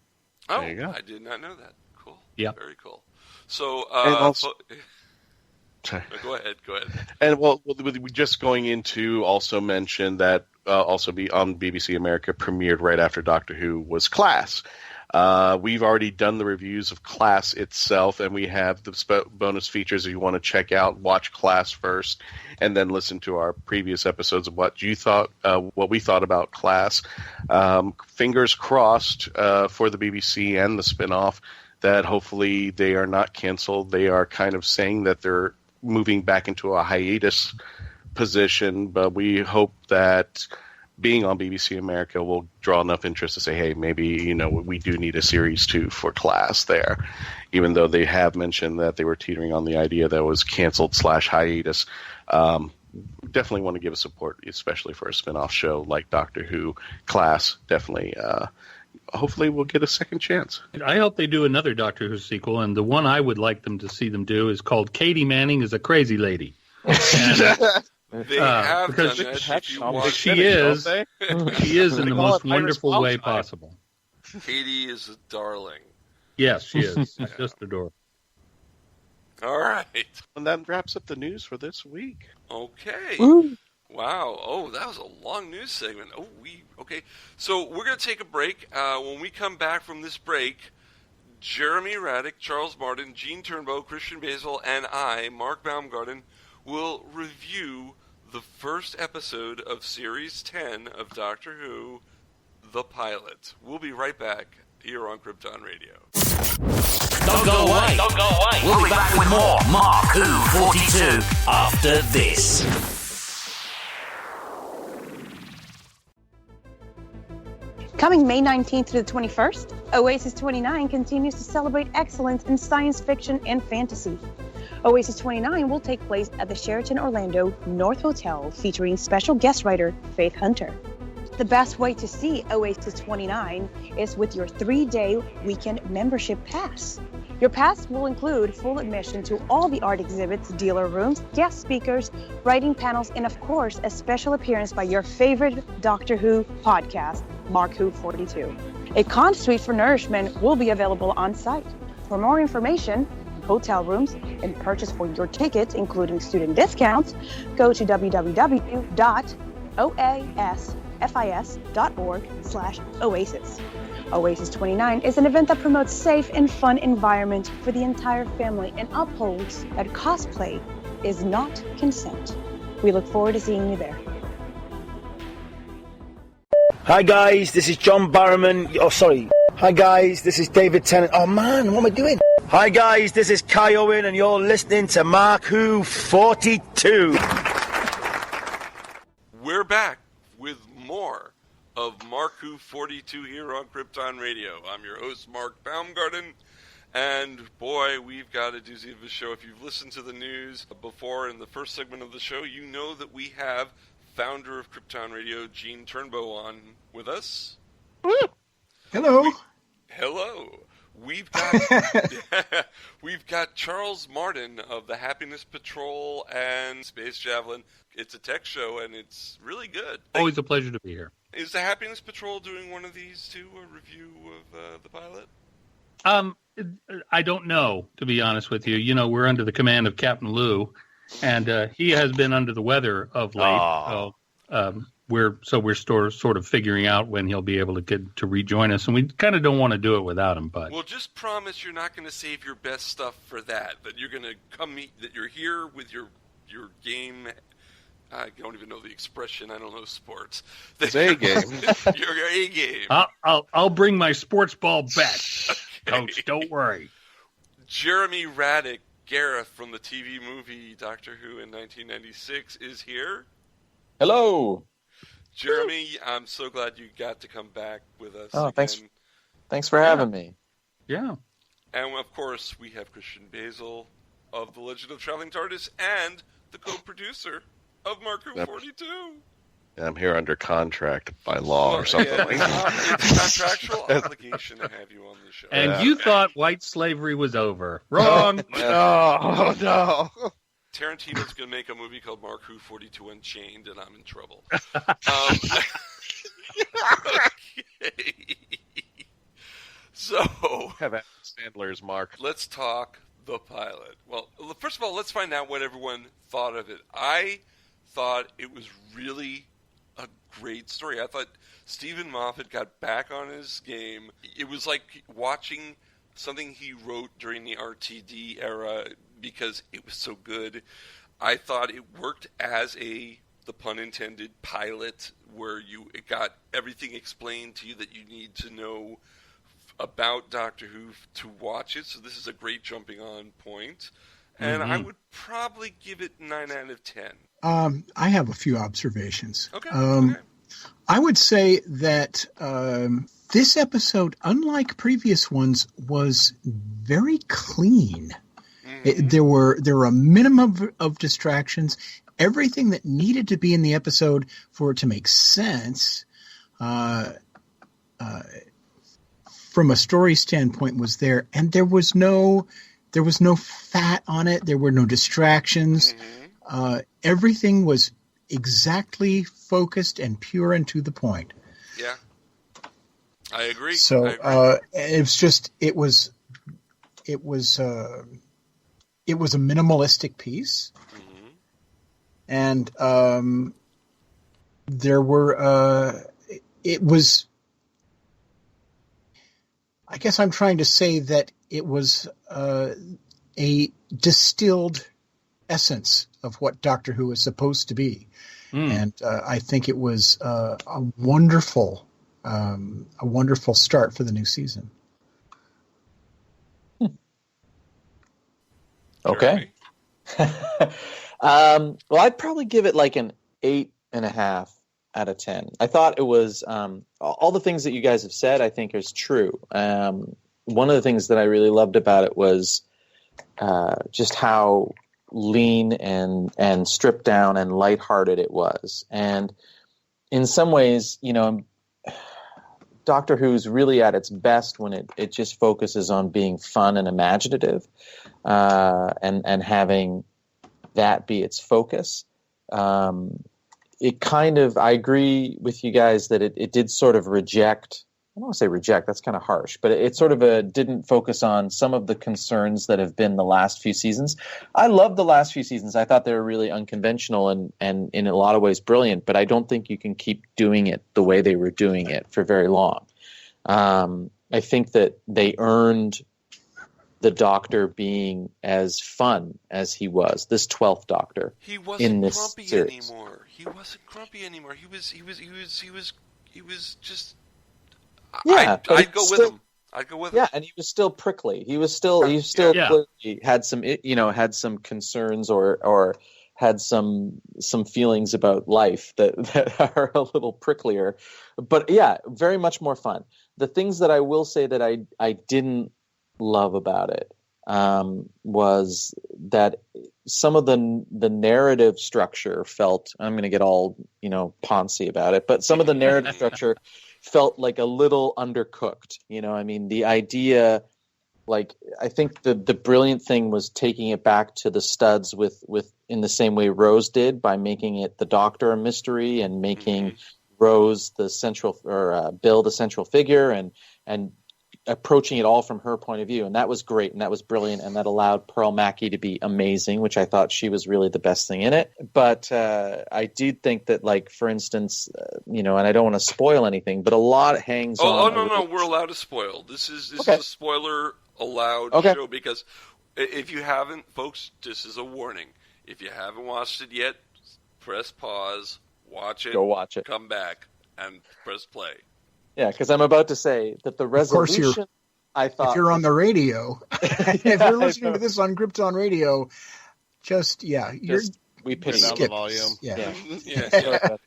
C: Oh,
F: there you go.
C: I did not know that. Cool.
D: Yeah.
C: Very cool. So,
F: and also,
C: go ahead.
F: And well, we just going into also mention that also be on BBC America premiered right after Doctor Who was Class. We've already done the reviews of Class itself, and we have the bonus features if you want to check out. Watch Class first, and then listen to our previous episodes of what we thought about Class. Fingers crossed for the BBC and the spinoff that hopefully they are not canceled. They are kind of saying that they're moving back into a hiatus position, but we hope that being on BBC America will draw enough interest to say, hey, maybe, we do need a series 2 for Class there, even though they have mentioned that they were teetering on the idea that it was canceled / hiatus. Definitely want to give a support, especially for a spin-off show like Doctor Who. Class, definitely, hopefully we'll get a second chance.
D: I hope they do another Doctor Who sequel, and the one I would like them to see them do is called Katie Manning is a Crazy Lady.
C: They have done that.
D: She is in the most wonderful way possible.
C: Katie is a darling.
D: Yes, she is. Just adorable.
C: All right.
F: And that wraps up the news for this week.
C: Okay.
B: Woo.
C: Wow. Oh, that was a long news segment. Okay. So we're going to take a break. When we come back from this break, Jeremy Radick, Charles Martin, Gene Turnbow, Christian Basil, and I, Mark Baumgarten, will review the first episode of Series 10 of Doctor Who, The Pilot. We'll be right back here on Krypton Radio.
G: Don't go away. We'll be back with more Mark Who 42 after this.
H: Coming May 19th through the 21st, Oasis 29 continues to celebrate excellence in science fiction and fantasy. Oasis 29 will take place at the Sheraton Orlando North Hotel, featuring special guest writer Faith Hunter. The best way to see Oasis 29 is with your 3-day weekend membership pass. Your pass will include full admission to all the art exhibits, dealer rooms, guest speakers, writing panels, and of course, a special appearance by your favorite Doctor Who podcast, Mark Who 42. A con suite for nourishment will be available on site. For more information, hotel rooms, and purchase for your tickets, including student discounts, go to www.oasfis.org/oasis. Oasis 29 is an event that promotes safe and fun environment for the entire family and upholds that cosplay is not consent. We look forward to seeing you there.
I: Hi guys, this is John Barrowman. Oh, sorry. Hi guys, this is David Tennant. Oh man, what am I doing? Hi guys, this is Kai Owen and you're listening to Mark Who 42.
C: We're back with more of Mark Who 42 here on Krypton Radio. I'm your host, Mark Baumgarten. And boy, we've got a doozy of a show. If you've listened to the news before in the first segment of the show, you know that we have founder of Krypton Radio, Gene Turnbow, on with us.
E: Hello.
C: Hello. We've got Charles Martin of the Happiness Patrol and Space Javelin. It's a tech show, and it's really good.
D: Always a pleasure to be here.
C: Is the Happiness Patrol doing one of these too, a review of the pilot?
D: I don't know, to be honest with you. You know, we're under the command of Captain Lou, and he has been under the weather of late. So we're sort of figuring out when he'll be able to get to rejoin us, and we kind of don't want to do it without him. But
C: well, just promise you're not going to save your best stuff for that. That you're going to that you're here with your game. I don't even know the expression. I don't know sports.
F: It's A game.
C: Your A game.
D: I'll bring my sports ball back, Coach. Don't worry.
C: Jeremy Radick, Gareth from the TV movie Doctor Who in 1996 is here.
B: Hello.
C: Jeremy, I'm so glad you got to come back with us.
B: Oh,
C: again.
B: Thanks for having me.
D: Yeah.
C: And of course, we have Christian Basil of The Legend of Traveling TARDIS and the co-producer of Mark Who 42.
F: I'm here under contract by law or something.
C: Yeah, it's a contractual obligation to have you on the show.
D: And you thought white slavery was over. Wrong.
F: No.
C: Tarantino's going to make a movie called Mark Who 42 Unchained, and I'm in trouble. Okay. So,
F: have Adam Sandler's Mark.
C: Let's talk the pilot. Well, first of all, let's find out what everyone thought of it. I thought it was really a great story. I thought Stephen Moffat got back on his game. It was like watching something he wrote during the RTD era because it was so good. I thought it worked as the pun intended, pilot where it got everything explained to you that you need to know about Doctor Who to watch it. So this is a great jumping on point. And I would probably give it 9 out of 10.
E: I have a few observations.
C: Okay.
E: I would say that this episode, unlike previous ones, was very clean. There were a minimum of distractions. Everything that needed to be in the episode for it to make sense, from a story standpoint, was there, and there was no fat on it. There were no distractions. Everything was exactly focused and pure and to the point.
C: Yeah, I agree.
E: So it was a minimalistic piece, and there were. It was. I guess I'm trying to say that it was a distilled essence of what Doctor Who is supposed to be, and I think it was a wonderful start for the new season.
B: Okay. Well, I'd probably give it like an 8.5 out of 10. I thought it was all the things that you guys have said, I think is true. One of the things that I really loved about it was just how lean and stripped down and lighthearted it was. And in some ways, you know, Doctor Who's really at its best when it just focuses on being fun and imaginative, and having that be its focus. It kind of, I agree with you guys that it did sort of reject, I don't want to say reject, that's kind of harsh, but it sort of didn't focus on some of the concerns that have been the last few seasons. I loved the last few seasons. I thought they were really unconventional and in a lot of ways brilliant, but I don't think you can keep doing it the way they were doing it for very long. I think that they earned the Doctor being as fun as he was, this 12th Doctor.
C: He wasn't
B: in this
C: grumpy
B: series.
C: anymore. He wasn't grumpy anymore. He was just.
B: Yeah, but
C: I'd go with
B: still-
C: him. I'd go with
B: Yeah,
C: him.
B: and he was still prickly. He still clearly had some concerns or had some feelings about life that are a little pricklier. But yeah, very much more fun. The things that I will say that I didn't love about it was that some of the narrative structure felt, I'm going to get all, poncy about it, but some of the narrative structure felt like a little undercooked. I mean, the idea, like, I think the brilliant thing was taking it back to the studs with in the same way Rose did, by making it the Doctor a mystery and making Rose the central, or Bill the central figure, and approaching it all from her point of view. And that was great, and that was brilliant, and that allowed Pearl Mackie to be amazing, which I thought she was really the best thing in it. But I do think that, like, for instance, and I don't want to spoil anything, but a lot hangs on...
C: Oh, no, we're allowed to spoil. This is a spoiler-allowed show, because if you haven't, folks, this is a warning. If you haven't watched it yet, press pause, watch it,
B: go watch it,
C: come back, and press play.
B: Yeah, because I'm about to say that the resolution, I thought...
E: If you're on the radio, if you're listening to this on Krypton Radio,
B: we pity
F: down the volume.
B: Yeah.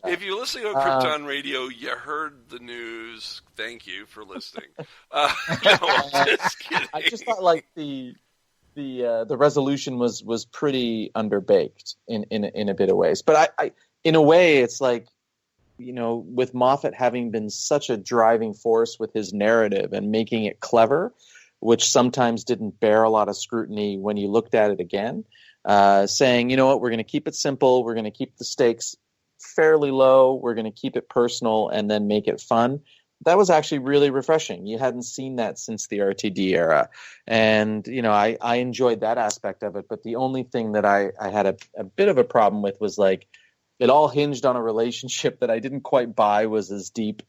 C: If you're listening on Krypton Radio, you heard the news. Thank you for listening. Just kidding.
B: I just thought, like, the resolution was pretty underbaked in a bit of ways. But I in a way, it's like, with Moffat having been such a driving force with his narrative and making it clever, which sometimes didn't bear a lot of scrutiny when you looked at it again, saying, you know what, we're going to keep it simple, we're going to keep the stakes fairly low, we're going to keep it personal, and then make it fun. That was actually really refreshing. You hadn't seen that since the RTD era. And, I enjoyed that aspect of it. But the only thing that I had a bit of a problem with was, like, it all hinged on a relationship that I didn't quite buy was as deep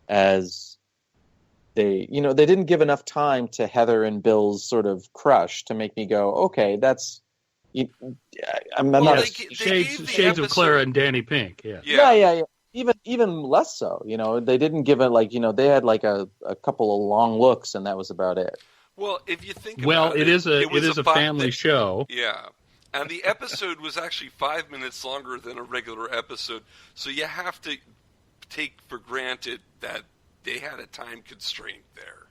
B: as they didn't give enough time to Heather and Bill's sort of crush to make me go, okay, that's... I'm not...
D: Shades of Clara and Danny Pink, yeah.
B: Yeah. Even less so, they didn't give it, like, they had like a couple of long looks, and that was about it.
C: Well, if you think about
D: it is a family show.
C: Yeah. And the episode was actually 5 minutes longer than a regular episode, so you have to take for granted that they had a time constraint there.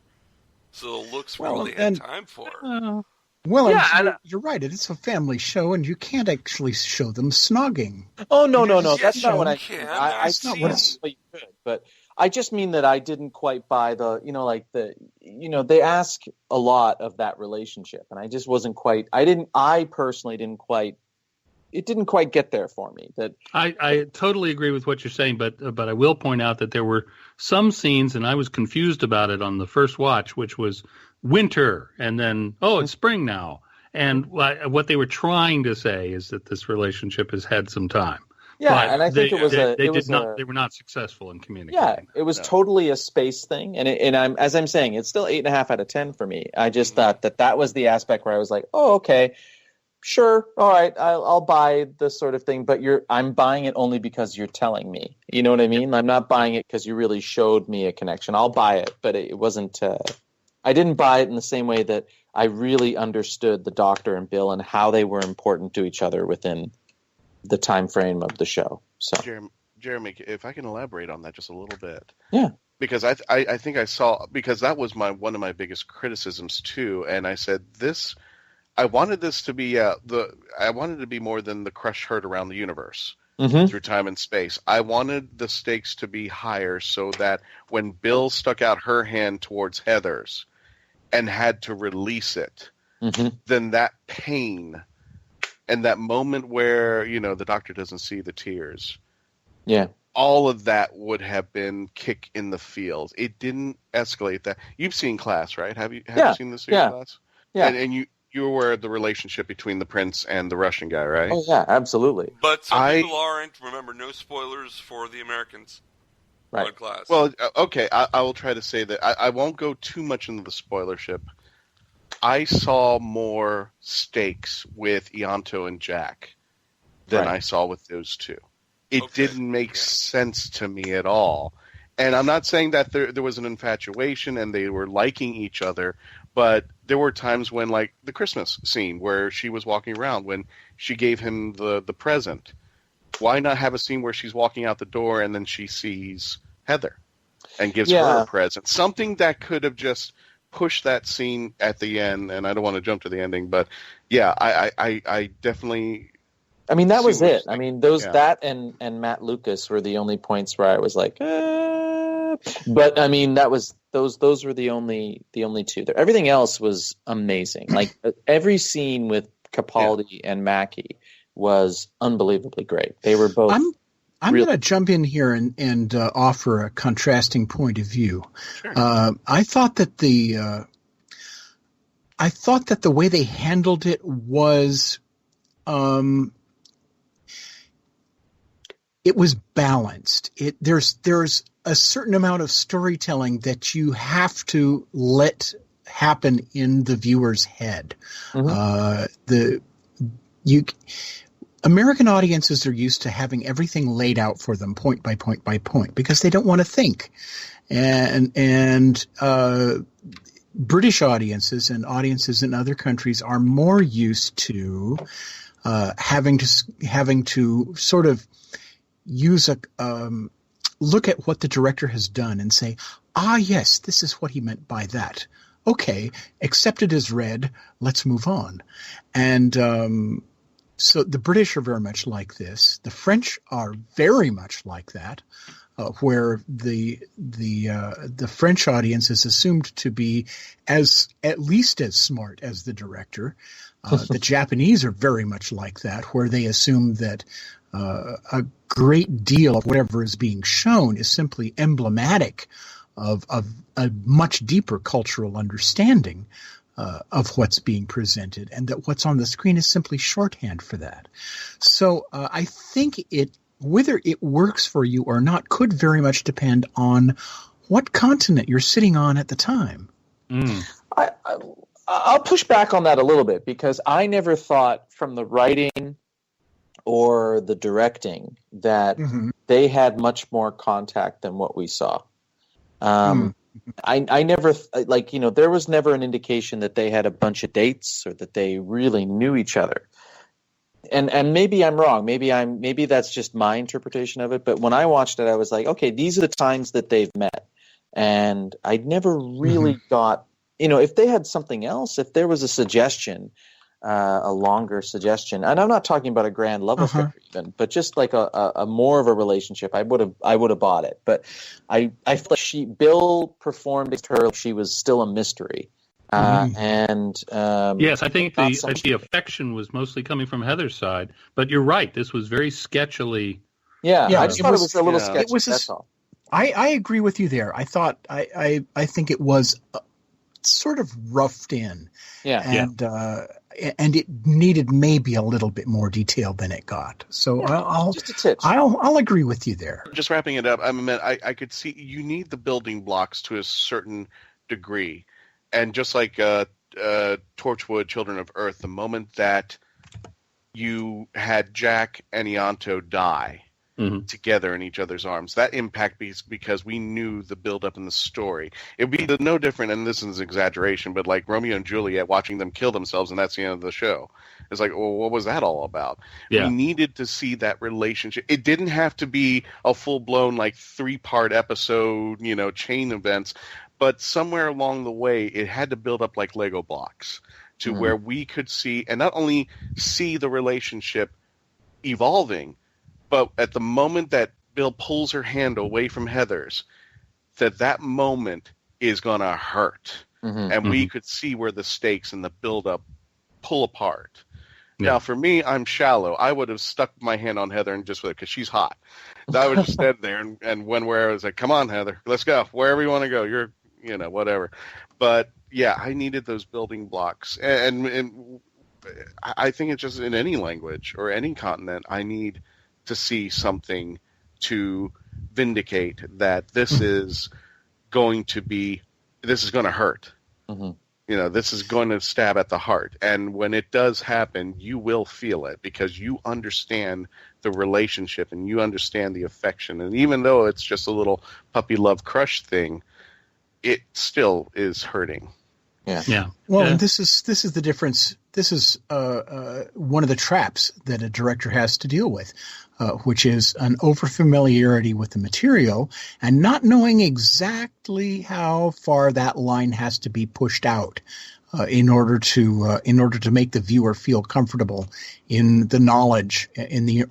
C: So the looks were all they had time for.
E: You're right. It is a family show, and you can't actually show them snogging.
B: Oh, no. That's not what I
C: can.
B: That's not what you could. But I just mean that I didn't quite buy they ask a lot of that relationship, and I just wasn't quite. I personally didn't quite. It didn't quite get there for me. That
D: I totally agree with what you're saying, but I will point out that there were some scenes, and I was confused about it on the first watch, which was winter, and then it's spring now. And what they were trying to say is that this relationship has had some time.
B: Yeah,
D: but
B: and I think
D: they were not successful in communicating.
B: Yeah, it was totally a space thing, and I'm saying, it's still 8.5 out of 10 for me. I just thought that was the aspect where I was like, oh, okay, sure, all right, I'll buy this sort of thing, but I'm buying it only because you're telling me. You know what I mean? I'm not buying it because you really showed me a connection. I'll buy it, but it wasn't. I didn't buy it in the same way that I really understood the Doctor and Bill and how they were important to each other within the time frame of the show. So,
F: Jeremy, if I can elaborate on that just a little bit.
B: Yeah.
F: Because I think I saw, because that was one of my biggest criticisms too, and I said I wanted this to be I wanted it to be more than the crush heard around the universe through time and space. I wanted the stakes to be higher so that when Bill stuck out her hand towards Heather's and had to release it, then that pain and that moment where, the Doctor doesn't see the tears.
B: Yeah.
F: All of that would have been kick in the field. It didn't escalate that. You've seen Class, right? Have you seen the series Class?
B: Yeah.
F: And you're aware of the relationship between the prince and the Russian guy, right?
B: Oh, yeah, absolutely.
C: But some people aren't. Remember, no spoilers for the Americans.
B: Right.
C: on Glass.
F: Well, okay, I will try to say that I won't go too much into the spoilership. I saw more stakes with Ianto and Jack than I saw with those two. It didn't make sense to me at all. And I'm not saying that there was an infatuation and they were liking each other, but there were times when, like the Christmas scene where she was walking around when she gave him the present. Why not have a scene where she's walking out the door and then she sees Heather and gives her a present? Something that could have just pushed that scene at the end, and I don't want to jump to the ending, but yeah, I definitely...
B: I mean, that was it. I mean, that and Matt Lucas were the only points where I was like, but I mean, that was those were the only two there. Everything else was amazing. Like every scene with Capaldi and Mackie was unbelievably great. They were both.
E: I'm going to jump in here and offer a contrasting point of view.
F: Sure.
E: I thought that the way they handled it was. It was balanced. There's a certain amount of storytelling that you have to let happen in the viewer's head. Mm-hmm. American audiences are used to having everything laid out for them point by point by point because they don't want to think, and British audiences and audiences in other countries are more used to having to sort of use look at what the director has done and say, yes, this is what he meant by that. Okay, accepted as read. Let's move on. And so the British are very much like this. The French are very much like that, where the French audience is assumed to be at least as smart as the director. The Japanese are very much like that, where they assume that a great deal of whatever is being shown is simply emblematic of a much deeper cultural understanding of what's being presented, and that what's on the screen is simply shorthand for that. So I think whether it works for you or not could very much depend on what continent you're sitting on at the time.
B: I'll push back on that a little bit because I never thought from the writing or the directing that they had much more contact than what we saw. I never there was never an indication that they had a bunch of dates or that they really knew each other. And maybe I'm wrong. Maybe that's just my interpretation of it. But when I watched it, I was like, okay, these are the times that they've met. And I never really got, if they had something else, if there was a suggestion, a longer suggestion, and I'm not talking about a grand love affair even, but just like a more of a relationship, I would have bought it. But I feel like Bill performed her like she was still a mystery.
D: Yes, I think the affection was mostly coming from Heather's side, but you're right. This was very sketchily.
B: Yeah, I just thought it was a little sketchy. That's all.
E: I agree with you there. I thought I think it was sort of roughed in. And it needed maybe a little bit more detail than it got. So I'll agree with you there.
F: Just wrapping it up, I could see you need the building blocks to a certain degree. And just like Torchwood, Children of Earth, the moment that you had Jack and Ianto die together in each other's arms, that impact because we knew the build-up in the story. It would be no different, and this is an exaggeration, but like Romeo and Juliet, watching them kill themselves, and that's the end of the show. It's like, well, what was that all about? Yeah. We needed to see that relationship. It didn't have to be a full-blown, like, 3-part episode, chain events, but somewhere along the way, it had to build up like Lego blocks to where we could see, and not only see the relationship evolving, but at the moment that Bill pulls her hand away from Heather's, that moment is going to hurt. And we could see where the stakes and the build-up pull apart. Yeah. Now, for me, I'm shallow. I would have stuck my hand on Heather and just because she's hot. I would just stand there and where I was like, come on, Heather, let's go. Wherever you want to go. You're, whatever. But, yeah, I needed those building blocks. And I think it's just in any language or any continent, I need to see something to vindicate that this is going to hurt.
B: Mm-hmm.
F: You know, this is going to stab at the heart. And when it does happen, you will feel it because you understand the relationship and you understand the affection. And even though it's just a little puppy love crush thing, it still is hurting.
B: Yeah.
E: Well, and this is the difference. This is one of the traps that a director has to deal with, which is an overfamiliarity with the material and not knowing exactly how far that line has to be pushed out in order to make the viewer feel comfortable in the knowledge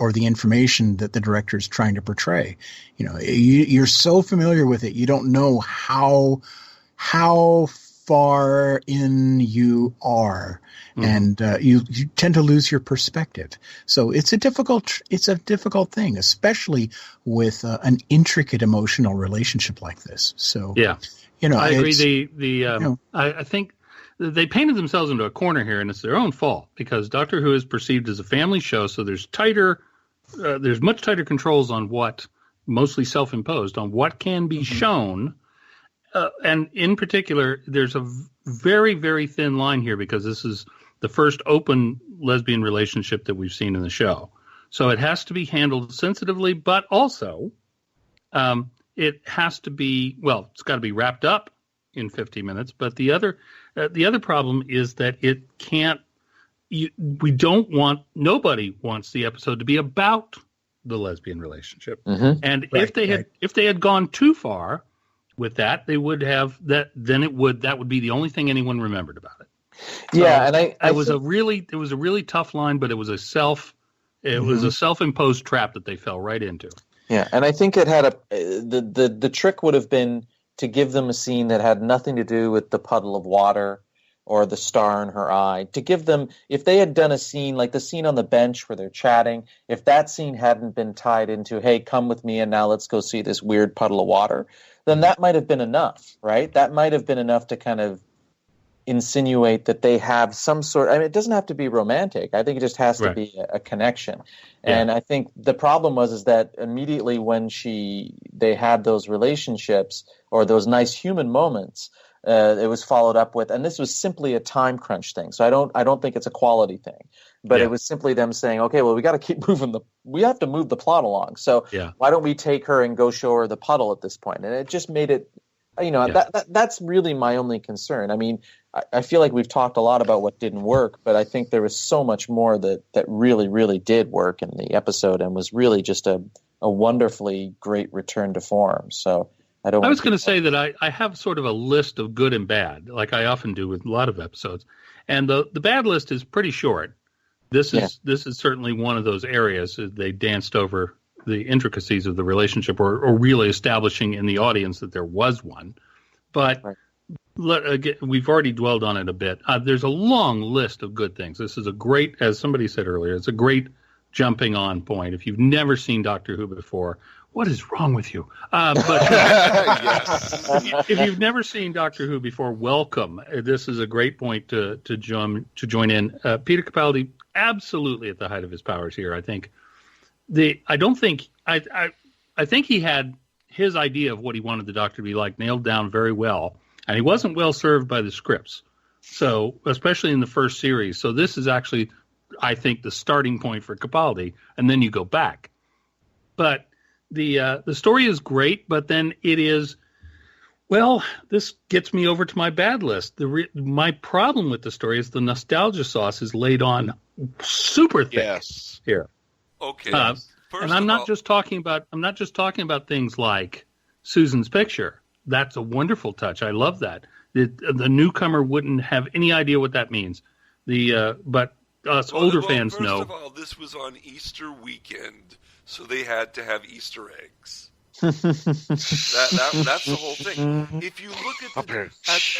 E: or the information that the director is trying to portray. You know, you're so familiar with it, you don't know how far in you are, and you tend to lose your perspective. So it's a difficult thing, especially with an intricate emotional relationship like this. So
D: yeah,
E: you know,
D: I agree. I think they painted themselves into a corner here, and it's their own fault because Doctor Who is perceived as a family show. So there's much tighter controls on what, mostly self-imposed, on what can be shown. And in particular, there's a very, very thin line here because this is the first open lesbian relationship that we've seen in the show. So it has to be handled sensitively, but also it has to be, well, it's got to be wrapped up in 50 minutes. But the other problem is that it can't, nobody wants the episode to be about the lesbian relationship.
B: Mm-hmm.
D: And if they had gone too far with that, they would have that. Then that would be the only thing anyone remembered about it. So
B: yeah, and
D: it was a really tough line, but it was a self-imposed trap that they fell right into.
B: Yeah, and I think it had the trick would have been to give them a scene that had nothing to do with the puddle of water or the star in her eye. To give them, if they had done a scene like the scene on the bench where they're chatting, if that scene hadn't been tied into, hey, come with me and now let's go see this weird puddle of water, then that might have been enough, right? That might have been enough to kind of insinuate that they have some sort. I mean, it doesn't have to be romantic. I think it just has to be a connection. Yeah. And I think the problem is that immediately when they had those relationships or those nice human moments, it was followed up with, and this was simply a time crunch thing. So I don't think it's a quality thing, but it was simply them saying, okay, well, we got to keep we have to move the plot along. So why don't we take her and go show her the puddle at this point? And it just made it, that's really my only concern. I mean, I feel like we've talked a lot about what didn't work, but I think there was so much more that really, really did work in the episode and was really just a wonderfully great return to form. So I was
D: going to say that I have sort of a list of good and bad, like I often do with a lot of episodes. And the bad list is pretty short. This is certainly one of those areas that they danced over the intricacies of the relationship or really establishing in the audience that there was one. But we've already dwelled on it a bit. There's a long list of good things. This is a great, as somebody said earlier, it's a great jumping on point. If you've never seen Doctor Who before, what is wrong with you? If you've never seen Doctor Who before, welcome. This is a great point to join in. Peter Capaldi, absolutely at the height of his powers here. I think I think he had his idea of what he wanted the Doctor to be like nailed down very well, and he wasn't well served by the scripts. So, especially in the first series. So this is actually, I think, the starting point for Capaldi, and then you go back. But the story is great, but then it is, well, this gets me over to my bad list. My problem with the story is the nostalgia sauce is laid on super thick here.
C: Okay.
D: And I'm not just talking about things like Susan's picture. That's a wonderful touch. I love that. The newcomer wouldn't have any idea what that means. But us older fans know.
C: First of all, this was on Easter weekend, so they had to have Easter eggs. That's the whole thing. If you look at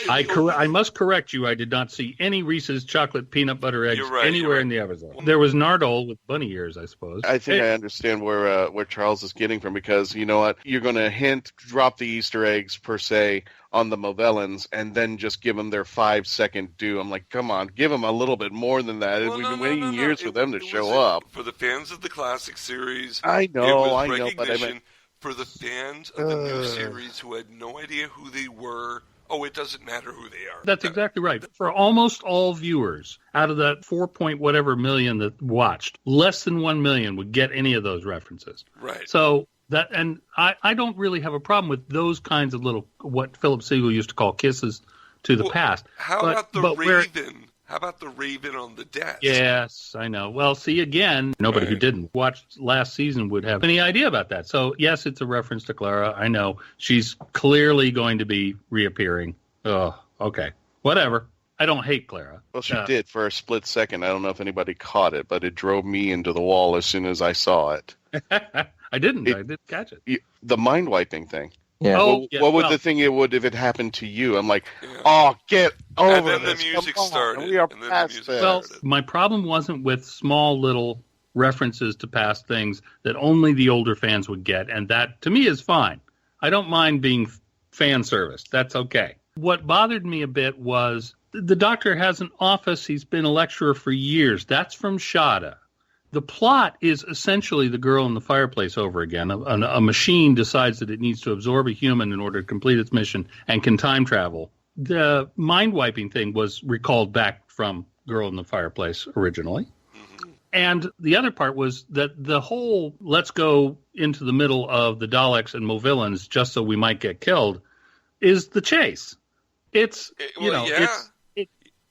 D: I must correct you. I did not see any Reese's chocolate peanut butter eggs anywhere in the episode.
C: Well,
D: there was Nardole with bunny ears, I suppose.
F: I think I understand where Charles is getting from, because you know what? You're going to drop the Easter eggs per se on the Movellans and then just give them their 5-second due. I'm like, come on, give them a little bit more than that. We've been waiting years for them to show up.
C: For the fans of the classic series,
F: I know,
C: but
F: I meant
C: for the fans of the new series who had no idea who they were. Oh, it doesn't matter who they are.
D: That's exactly right. For almost all viewers, out of that 4 point whatever million that watched, less than 1 million would get any of those references.
C: Right.
D: So that, and I don't really have a problem with those kinds of little, what Philip Siegel used to call kisses to the past.
C: How about the Raven? How about the Raven on the desk?
D: Yes, I know. Well, see, again, nobody who didn't watch last season would have any idea about that. So, yes, it's a reference to Clara. I know. She's clearly going to be reappearing. Oh, okay. Whatever. I don't hate Clara.
F: Well, she did for a split second. I don't know if anybody caught it, but it drove me into the wall as soon as I saw it.
D: I didn't catch it.
F: The mind-wiping thing.
B: Yeah.
F: What would the thing it would if it happened to you? I'm like, oh, get over
C: and then
F: this.
C: The music started.
F: We are
C: and then
F: past
C: the music
F: this.
D: Well, my problem wasn't with small little references to past things that only the older fans would get, and that, to me, is fine. I don't mind being fan service. That's okay. What bothered me a bit was the Doctor has an office. He's been a lecturer for years. That's from Shada. The plot is essentially the girl in the fireplace over again. A machine decides that it needs to absorb a human in order to complete its mission and can time travel. The mind-wiping thing was recalled back from Girl in the Fireplace originally. And the other part was that the whole let's go into the middle of the Daleks and Movillans just so we might get killed is the chase. It's,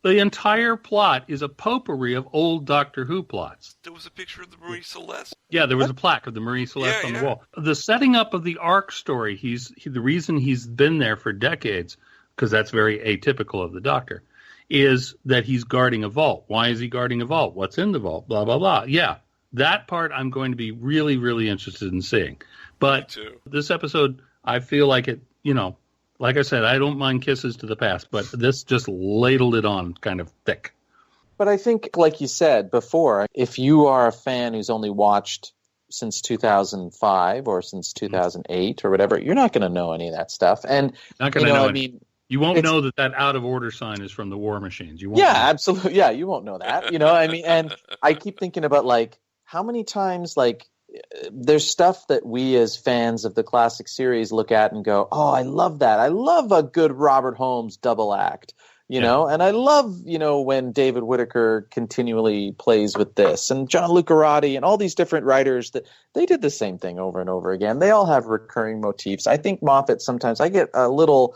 D: the entire plot is a potpourri of old Doctor Who plots.
C: There was a picture of the Marie Celeste.
D: Yeah, there was a plaque of the Marie Celeste on the wall. The setting up of the Ark story, the reason he's been there for decades, because that's very atypical of the Doctor, is that he's guarding a vault. Why is he guarding a vault? What's in the vault? Blah, blah, blah. Yeah, that part I'm going to be really, really interested in seeing. But this episode, I feel like it, like I said, I don't mind kisses to the past, but this just ladled it on kind of thick.
B: But I think, like you said before, if you are a fan who's only watched since 2005 or since 2008 or whatever, you're not going to know any of that stuff. And
D: not going to know. You won't know that out of order sign is from the War Machines. You won't know.
B: Absolutely. Yeah, you won't know that. And I keep thinking about how many times there's stuff that we as fans of the classic series look at and go, oh, I love that. I love a good Robert Holmes double act, and I love, when David Whittaker continually plays with this and John Lucarotti and all these different writers that they did the same thing over and over again. They all have recurring motifs. I think Moffat sometimes I get a little,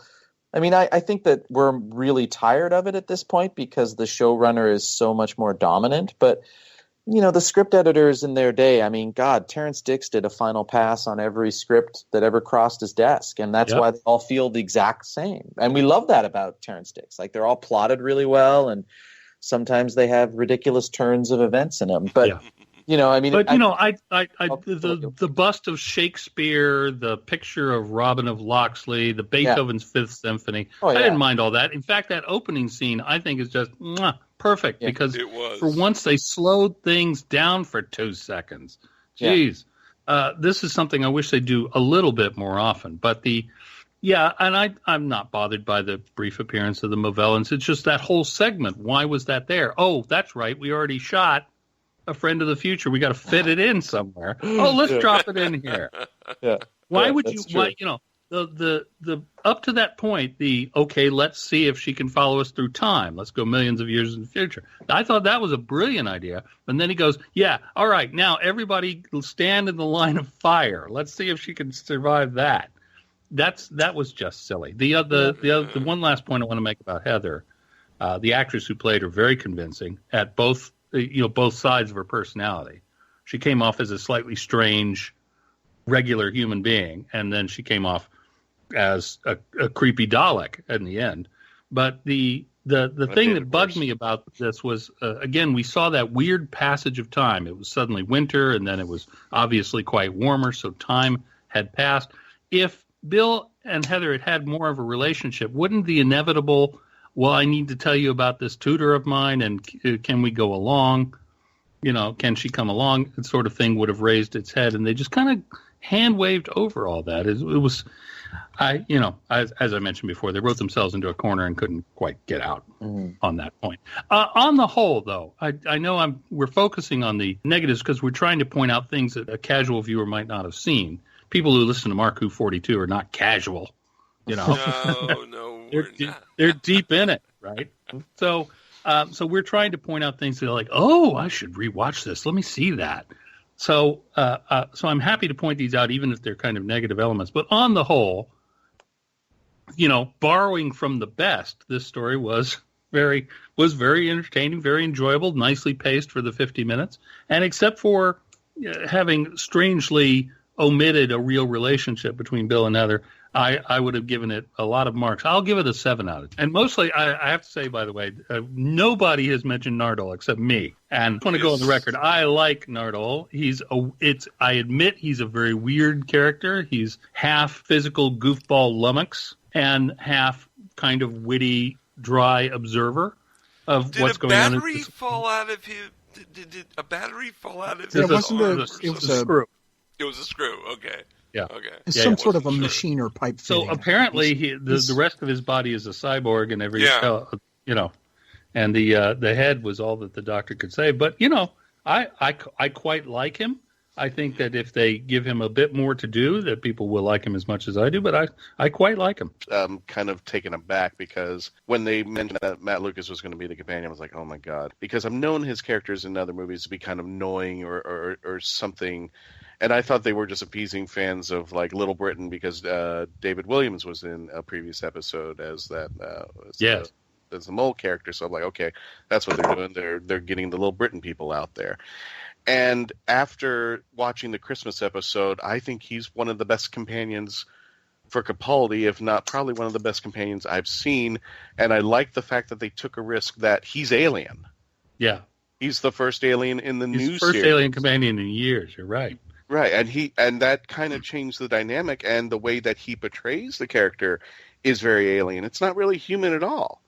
B: I think that we're really tired of it at this point because the showrunner is so much more dominant, but the script editors in their day, Terrence Dicks did a final pass on every script that ever crossed his desk, and that's why they all feel the exact same. And we love that about Terrence Dicks. They're all plotted really well, and sometimes they have ridiculous turns of events in them. But,
D: the bust of Shakespeare, the picture of Robin of Locksley, the Beethoven's Fifth Symphony, I didn't mind all that. In fact, that opening scene, I think, is just perfect because for once they slowed things down for 2 seconds. Jeez. This is something I wish they'd do a little bit more often. But I'm not bothered by the brief appearance of the Movellans. It's just that whole segment. Why was that there? Oh, that's right. We already shot A Friend of the Future. We got to fit it in somewhere. Oh, let's drop it in here. Why would you? Why, the up to that point, let's see if she can follow us through time. Let's go millions of years in the future. I thought that was a brilliant idea. And then he goes, all right, now everybody stand in the line of fire. Let's see if she can survive that. That was just silly. The one last point I want to make about Heather, the actress who played her, very convincing at both sides of her personality. She came off as a slightly strange, regular human being, and then she came off as a creepy Dalek in the end. But the thing that bugged me about this was, again, we saw that weird passage of time. It was suddenly winter, and then it was obviously quite warmer, so time had passed. If Bill and Heather had had more of a relationship, wouldn't the inevitable, I need to tell you about this tutor of mine, and can we go along? Can she come along? That sort of thing would have raised its head, and they just kind of hand-waved over all that. It was... as I mentioned before, they wrote themselves into a corner and couldn't quite get out on that point. On the whole, though, I know we're focusing on the negatives because we're trying to point out things that a casual viewer might not have seen. people who listen to Mark Who 42 are not casual, you know.
C: No, we're not.
D: They're deep in it, right? So we're trying to point out things that are like, oh, I should rewatch this. Let me see that. So I'm happy to point these out, even if they're kind of negative elements. But on the whole, you know, borrowing from the best, this story was very entertaining, very enjoyable, nicely paced for the 50 minutes. And except for having strangely omitted a real relationship between Bill and Heather, I would have given it a lot of marks. I'll give it a 7 out of 10. And mostly, I have to say, by the way, nobody has mentioned Nardole except me. And I want to go on the record. I like Nardole. I admit he's a very weird character. He's half physical goofball lummox and half kind of witty, dry observer of what's going on.
C: Did a battery fall out of him? Did a battery fall out of his
E: It wasn't
C: arm?
D: It was a screw.
C: It was a screw. Okay.
D: Yeah.
C: Okay.
E: It's some sort of a machine or pipe fitting.
D: So apparently, the rest of his body is a cyborg, and you know, and the head was all that the doctor could say. But you know, I quite like him. I think that if they give him a bit more to do, that people will like him as much as I do. But I quite like him.
F: I'm kind of taken aback because when they mentioned that Matt Lucas was going to be the companion, I was like, oh my god, because I've known his characters in other movies to be kind of annoying or something. And I thought they were just appeasing fans of like Little Britain because David Williams was in a previous episode as that as the mole character. So I'm like, okay, that's what they're doing. They're getting the Little Britain people out there. And after watching the Christmas episode, I think he's one of the best companions for Capaldi, if not probably one of the best companions I've seen. And I like the fact that they took a risk that he's alien.
D: Yeah,
F: he's the first alien in the new
D: first
F: series.
D: Alien companion in years. You're right.
F: Right, and that kind of changed the dynamic, and the way that he portrays the character is very alien. It's not really human at all.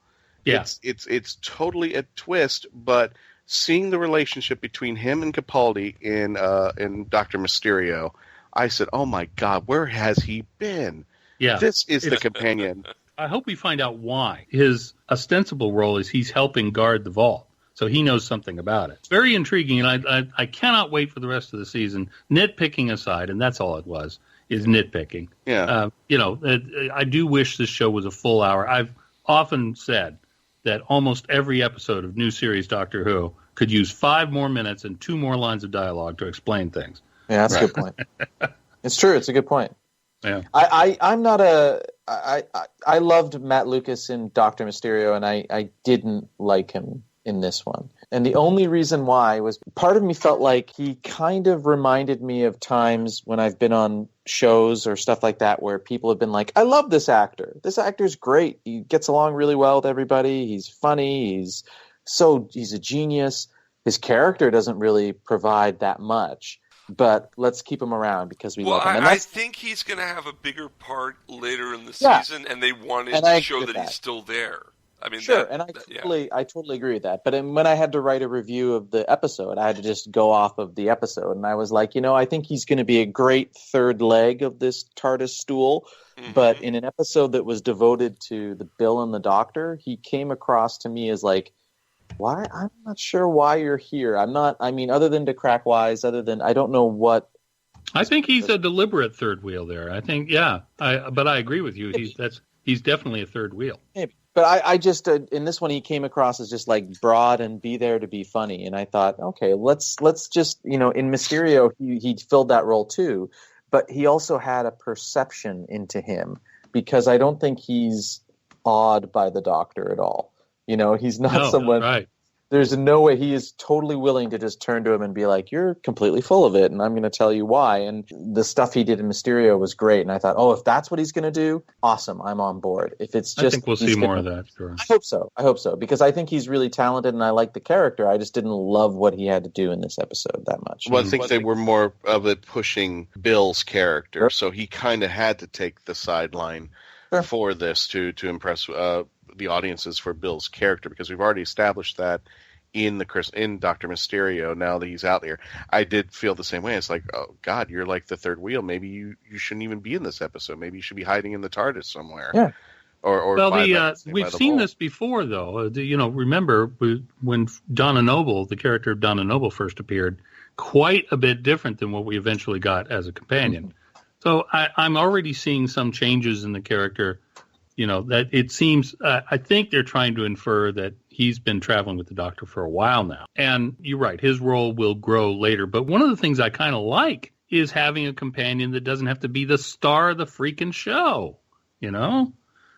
D: Yeah.
F: It's totally a twist, but seeing the relationship between him and Capaldi in Dr. Mysterio, I said, oh my God, where has he been?
D: Yeah.
F: This is the companion.
D: I hope we find out why. His ostensible role is he's helping guard the vault. So he knows something about it. It's very intriguing, and I cannot wait for the rest of the season. Nitpicking aside, and that's all it was, is nitpicking.
F: Yeah.
D: You know, I do wish this show was a full hour. I've often said that almost every episode of new series Doctor Who could use 5 more minutes and 2 more lines of dialogue to explain things.
B: Yeah, that's a good point. It's true. It's a good point.
D: Yeah.
B: I'm not I loved Matt Lucas in Dr. Mysterio, and I didn't like him in this one. And the only reason why was part of me felt like he kind of reminded me of times when I've been on shows or stuff like that where people have been like, I love this actor. This actor's great. He gets along really well with everybody. He's funny. He's a genius. His character doesn't really provide that much, but let's keep him around because we love him. And
C: I think he's going to have a bigger part later in the season, and they wanted to show that he's still there. I mean,
B: sure, and I totally agree with that. But when I had to write a review of the episode, I had to just go off of the episode, and I was like, I think he's going to be a great third leg of this TARDIS stool. Mm-hmm. But in an episode that was devoted to the Bill and the Doctor, he came across to me as like, why? I'm not sure why you're here. Other than to crack wise, I don't know what.
D: I think he's a deliberate third wheel there. I think, but I agree with you. He's definitely a third wheel.
B: Maybe. But I just in this one he came across as just like broad and be there to be funny, and I thought, okay, let's just in Mysterio he filled that role too, but he also had a perception into him because I don't think he's awed by the Doctor at all. He's not someone.
D: Right.
B: There's no way he is totally willing to just turn to him and be like, you're completely full of it, and I'm going to tell you why. And the stuff he did in Mysterio was great, and I thought, if that's what he's going to do, awesome, I'm on board. If it's just,
D: I think we'll see more of that. Sure.
B: I hope so, because I think he's really talented, and I like the character. I just didn't love what he had to do in this episode that much.
F: Well, I think they were more of it pushing Bill's character, so he kind of had to take the sideline for this to impress the audiences for Bill's character, because we've already established that in Dr. Mysterio. Now that he's out there, I did feel the same way. It's like, oh God, you're like the third wheel. Maybe you shouldn't even be in this episode. Maybe you should be hiding in the TARDIS somewhere.
B: Yeah.
F: We've
D: seen this before, though. Remember when Donna Noble, the character of Donna Noble, first appeared, quite a bit different than what we eventually got as a companion. So I'm already seeing some changes in the character. That it seems, I think they're trying to infer that he's been traveling with the Doctor for a while now. And you're right, his role will grow later. But one of the things I kind of like is having a companion that doesn't have to be the star of the freaking show.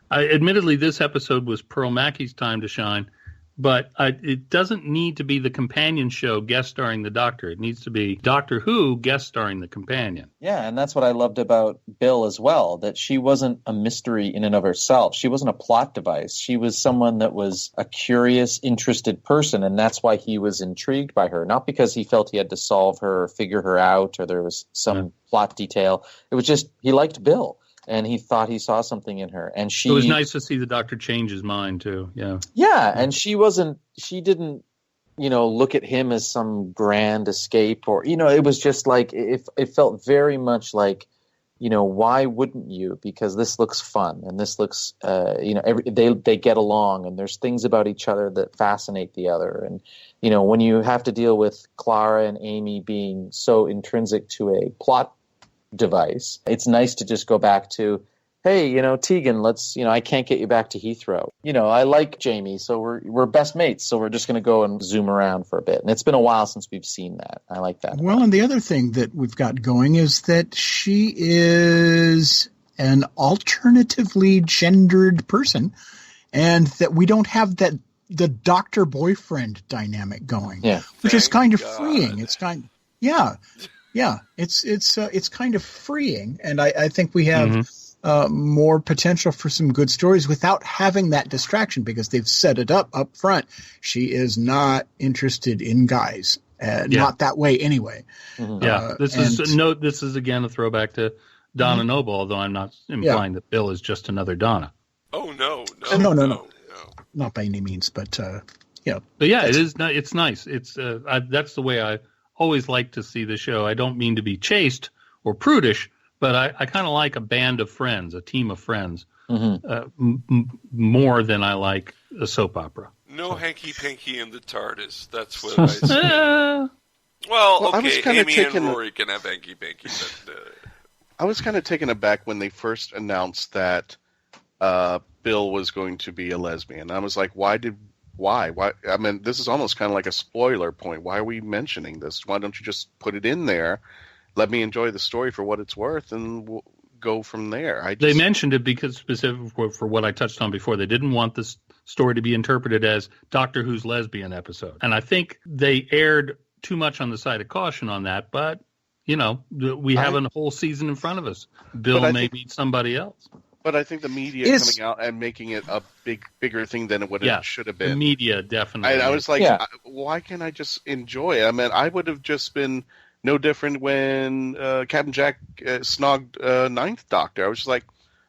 D: Admittedly, this episode was Pearl Mackey's time to shine. But it doesn't need to be the companion show guest starring the Doctor. It needs to be Doctor Who guest starring the companion.
B: Yeah, and that's what I loved about Bill as well, that she wasn't a mystery in and of herself. She wasn't a plot device. She was someone that was a curious, interested person, and that's why he was intrigued by her. Not because he felt he had to solve her or figure her out or there was some plot detail. It was just he liked Bill. And he thought he saw something in her, and she.
D: It was nice to see the Doctor change his mind too. Yeah.
B: Yeah, and she didn't, look at him as some grand escape, or it was just like it felt very much like, why wouldn't you? Because this looks fun, and this looks, they get along, and there's things about each other that fascinate the other, and when you have to deal with Clara and Amy being so intrinsic to a plot device, it's nice to just go back to, hey, Tegan, let's, I can't get you back to Heathrow. I like Jamie, so we're best mates, so we're just going to go and zoom around for a bit. And it's been a while since we've seen that. I like that.
E: Well, and the other thing that we've got going is that she is an alternatively gendered person, and that we don't have the doctor boyfriend dynamic going, which is kind of freeing. It's kind, yeah, it's kind of freeing, and I think we have more potential for some good stories without having that distraction, because they've set it up front. She is not interested in guys, not that way anyway.
D: Yeah, this is again a throwback to Donna Noble, although I'm not implying that Bill is just another Donna.
C: Oh no,
E: not by any means, but yeah.
D: But yeah, it is. It's nice. It's that's the way I always like to see the show. I don't mean to be chaste or prudish, but I kind of like a band of friends, a team of friends, more than I like a soap opera.
C: No hanky-panky in the TARDIS. That's what I say. Well, okay, Amy and Rory can have hanky-panky. But,
F: I was kind of taken aback when they first announced that Bill was going to be a lesbian. I was like, why? I mean, this is almost kind of like a spoiler point. Why are we mentioning this? Why don't you just put it in there? Let me enjoy the story for what it's worth, and we'll go from there.
D: They mentioned it because specifically for what I touched on before. They didn't want this story to be interpreted as Doctor Who's lesbian episode. And I think they erred too much on the side of caution on that. But, we have a whole season in front of us. Bill may meet somebody else.
F: But I think the media coming out and making it a bigger thing than it should have been. The
D: media, definitely.
F: I was like, why can't I just enjoy it? I mean, I would have just been no different when Captain Jack snogged Ninth Doctor. I was just like,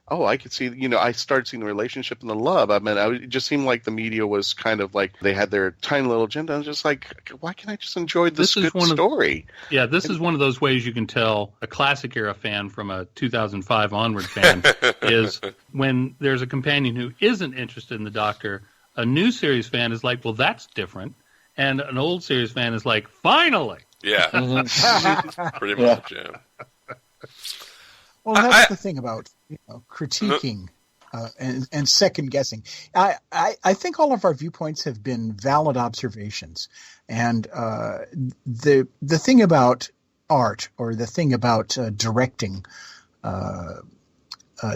F: oh, I could see, I started seeing the relationship and the love. I mean, it just seemed like the media was kind of like they had their tiny little agenda. I was just like, why can't I just enjoy this good story?
D: This is one of those ways you can tell a classic era fan from a 2005 onward fan is when there's a companion who isn't interested in the Doctor. A new series fan is like, well, that's different. And an old series fan is like, finally.
C: Yeah. Pretty much, yeah.
E: Well, that's the thing about critiquing and second guessing. I think all of our viewpoints have been valid observations, and the thing about art, or the thing about directing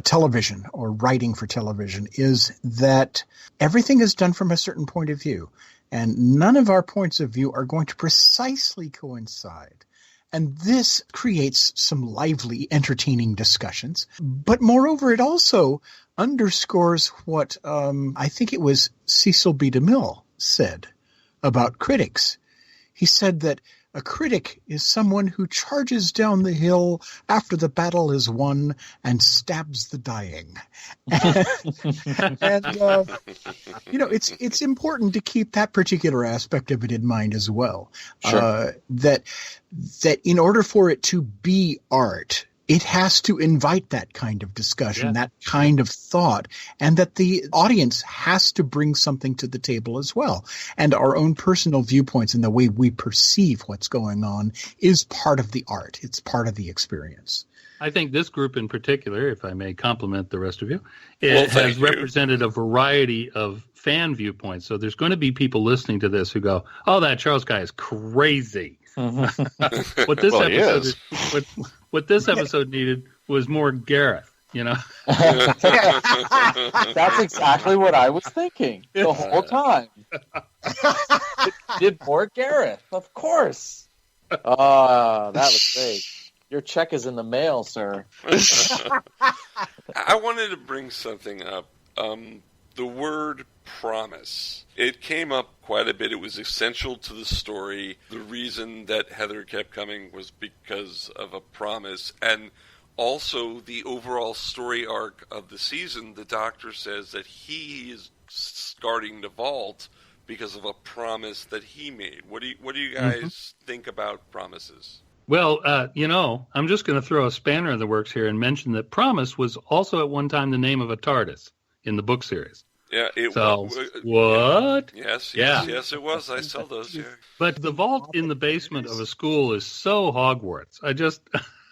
E: television or writing for television, is that everything is done from a certain point of view, and none of our points of view are going to precisely coincide. And this creates some lively, entertaining discussions. But moreover, it also underscores what I think it was Cecil B. DeMille said about critics. He said that a critic is someone who charges down the hill after the battle is won and stabs the dying. And it's important to keep that particular aspect of it in mind as well.
B: Sure.
E: That in order for it to be art, it has to invite that kind of discussion,
D: Yeah.
E: that kind of thought, and that the audience has to bring something to the table as well. And our own personal viewpoints and the way we perceive what's going on is part of the art. It's part of the experience.
D: I think this group in particular, if I may compliment the rest of you,
C: Well,
D: it
C: thank
D: has
C: you.
D: represented a variety of fan viewpoints. So there's going to be people listening to this who go, "Oh, that Charles guy is crazy." What this
F: Well, he
D: episode
F: is.
D: what this episode needed was more Gareth.
B: That's exactly what I was thinking the whole time. Did more Gareth, of course. Oh, that was great. Your check is in the mail, sir.
C: I wanted to bring something up. The word promise. It came up quite a bit. It was essential to the story. The reason that Heather kept coming was because of a promise. And also the overall story arc of the season, the Doctor says that he is starting to vault because of a promise that he made. What do you guys think about promises?
D: Well, I'm just going to throw a spanner in the works here and mention that Promise was also at one time the name of a TARDIS in the book series.
C: Yeah, it
D: So,
C: was.
D: what?
C: Yes,
D: Yeah.
C: yes, it was. I saw those. Yeah.
D: But the vault in the basement of a school is so Hogwarts.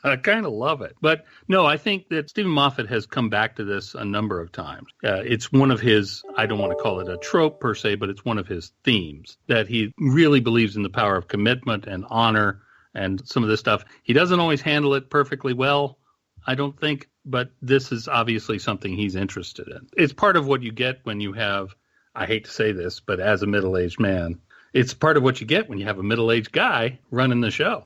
D: I kind of love it. But no, I think that Stephen Moffat has come back to this a number of times. It's one of his, I don't want to call it a trope per se, but it's one of his themes, that he really believes in the power of commitment and honor and some of this stuff. He doesn't always handle it perfectly well, I don't think, but this is obviously something he's interested in. It's part of what you get when you have, I hate to say this, but as a middle-aged man, it's part of what you get when you have a middle-aged guy running the show.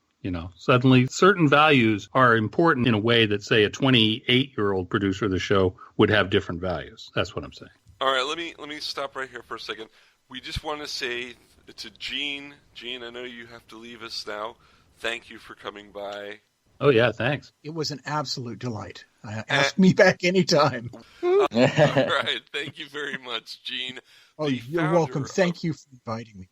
D: Suddenly certain values are important in a way that, say, a 28-year-old producer of the show would have different values. That's what I'm saying.
C: All right, let me stop right here for a second. We just want to say to Gene. Gene, I know you have to leave us now. Thank you for coming by.
D: Oh, yeah, thanks.
E: It was an absolute delight. Ask me back anytime.
C: All right, thank you very much, Gene.
E: Oh,
C: the
E: you're
C: founder
E: welcome. Thank you for inviting me.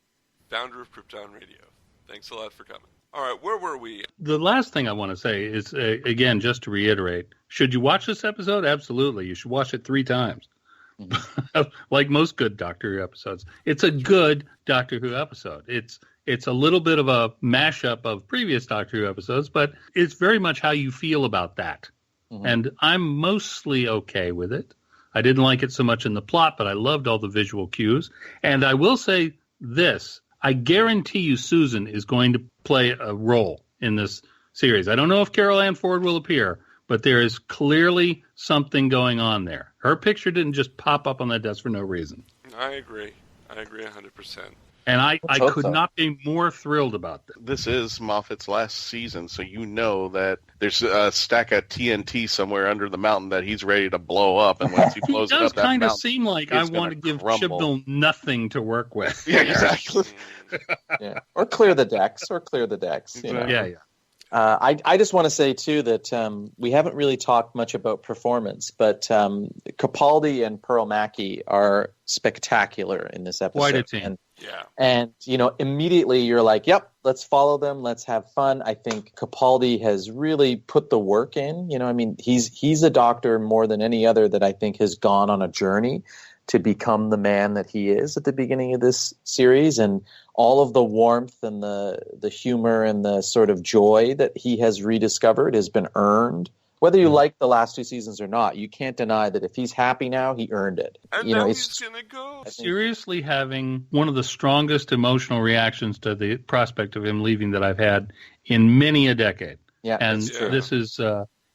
C: Founder of Krypton Radio. Thanks a lot for coming. All right, where were we?
D: The last thing I want to say is, again, just to reiterate, should you watch this episode? Absolutely. You should watch it 3 times. Like most good Doctor Who episodes. It's a good Doctor Who episode. It's a little bit of a mashup of previous Doctor Who episodes, but it's very much how you feel about that. And I'm mostly okay with it. I didn't like it so much in the plot, but I loved all the visual cues. And I will say this. I guarantee you Susan is going to play a role in this series. I don't know if Carol Ann Ford will appear, but there is clearly something going on there. Her picture didn't just pop up on that desk for no reason.
C: I agree 100%.
D: And I could not be more thrilled about this.
F: This is Moffat's last season, so you know that there's a stack of TNT somewhere under the mountain that he's ready to blow up. And once he
D: He
F: blows it
D: does
F: up, that
D: kind of
F: mountain,
D: seem like I
F: is
D: want to
F: gonna
D: give
F: crumble.
D: Chibnall nothing to work with.
F: Yeah, exactly.
B: Yeah, or clear the decks.
D: Yeah.
B: I just want to say, too, that we haven't really talked much about performance, but Capaldi and Pearl Mackie are spectacular in this episode.
D: Quite a team.
B: And immediately you're like, yep, let's follow them. Let's have fun. I think Capaldi has really put the work in. He's a doctor more than any other that I think has gone on a journey to become the man that he is at the beginning of this series. And all of the warmth and the humor and the sort of joy that he has rediscovered has been earned. Whether you like the last 2 seasons or not, you can't deny that if he's happy now, he earned it.
C: And now he's going to go.
D: Seriously having one of the strongest emotional reactions to the prospect of him leaving that I've had in many a decade.
B: Yeah,
D: and
B: it's
D: this is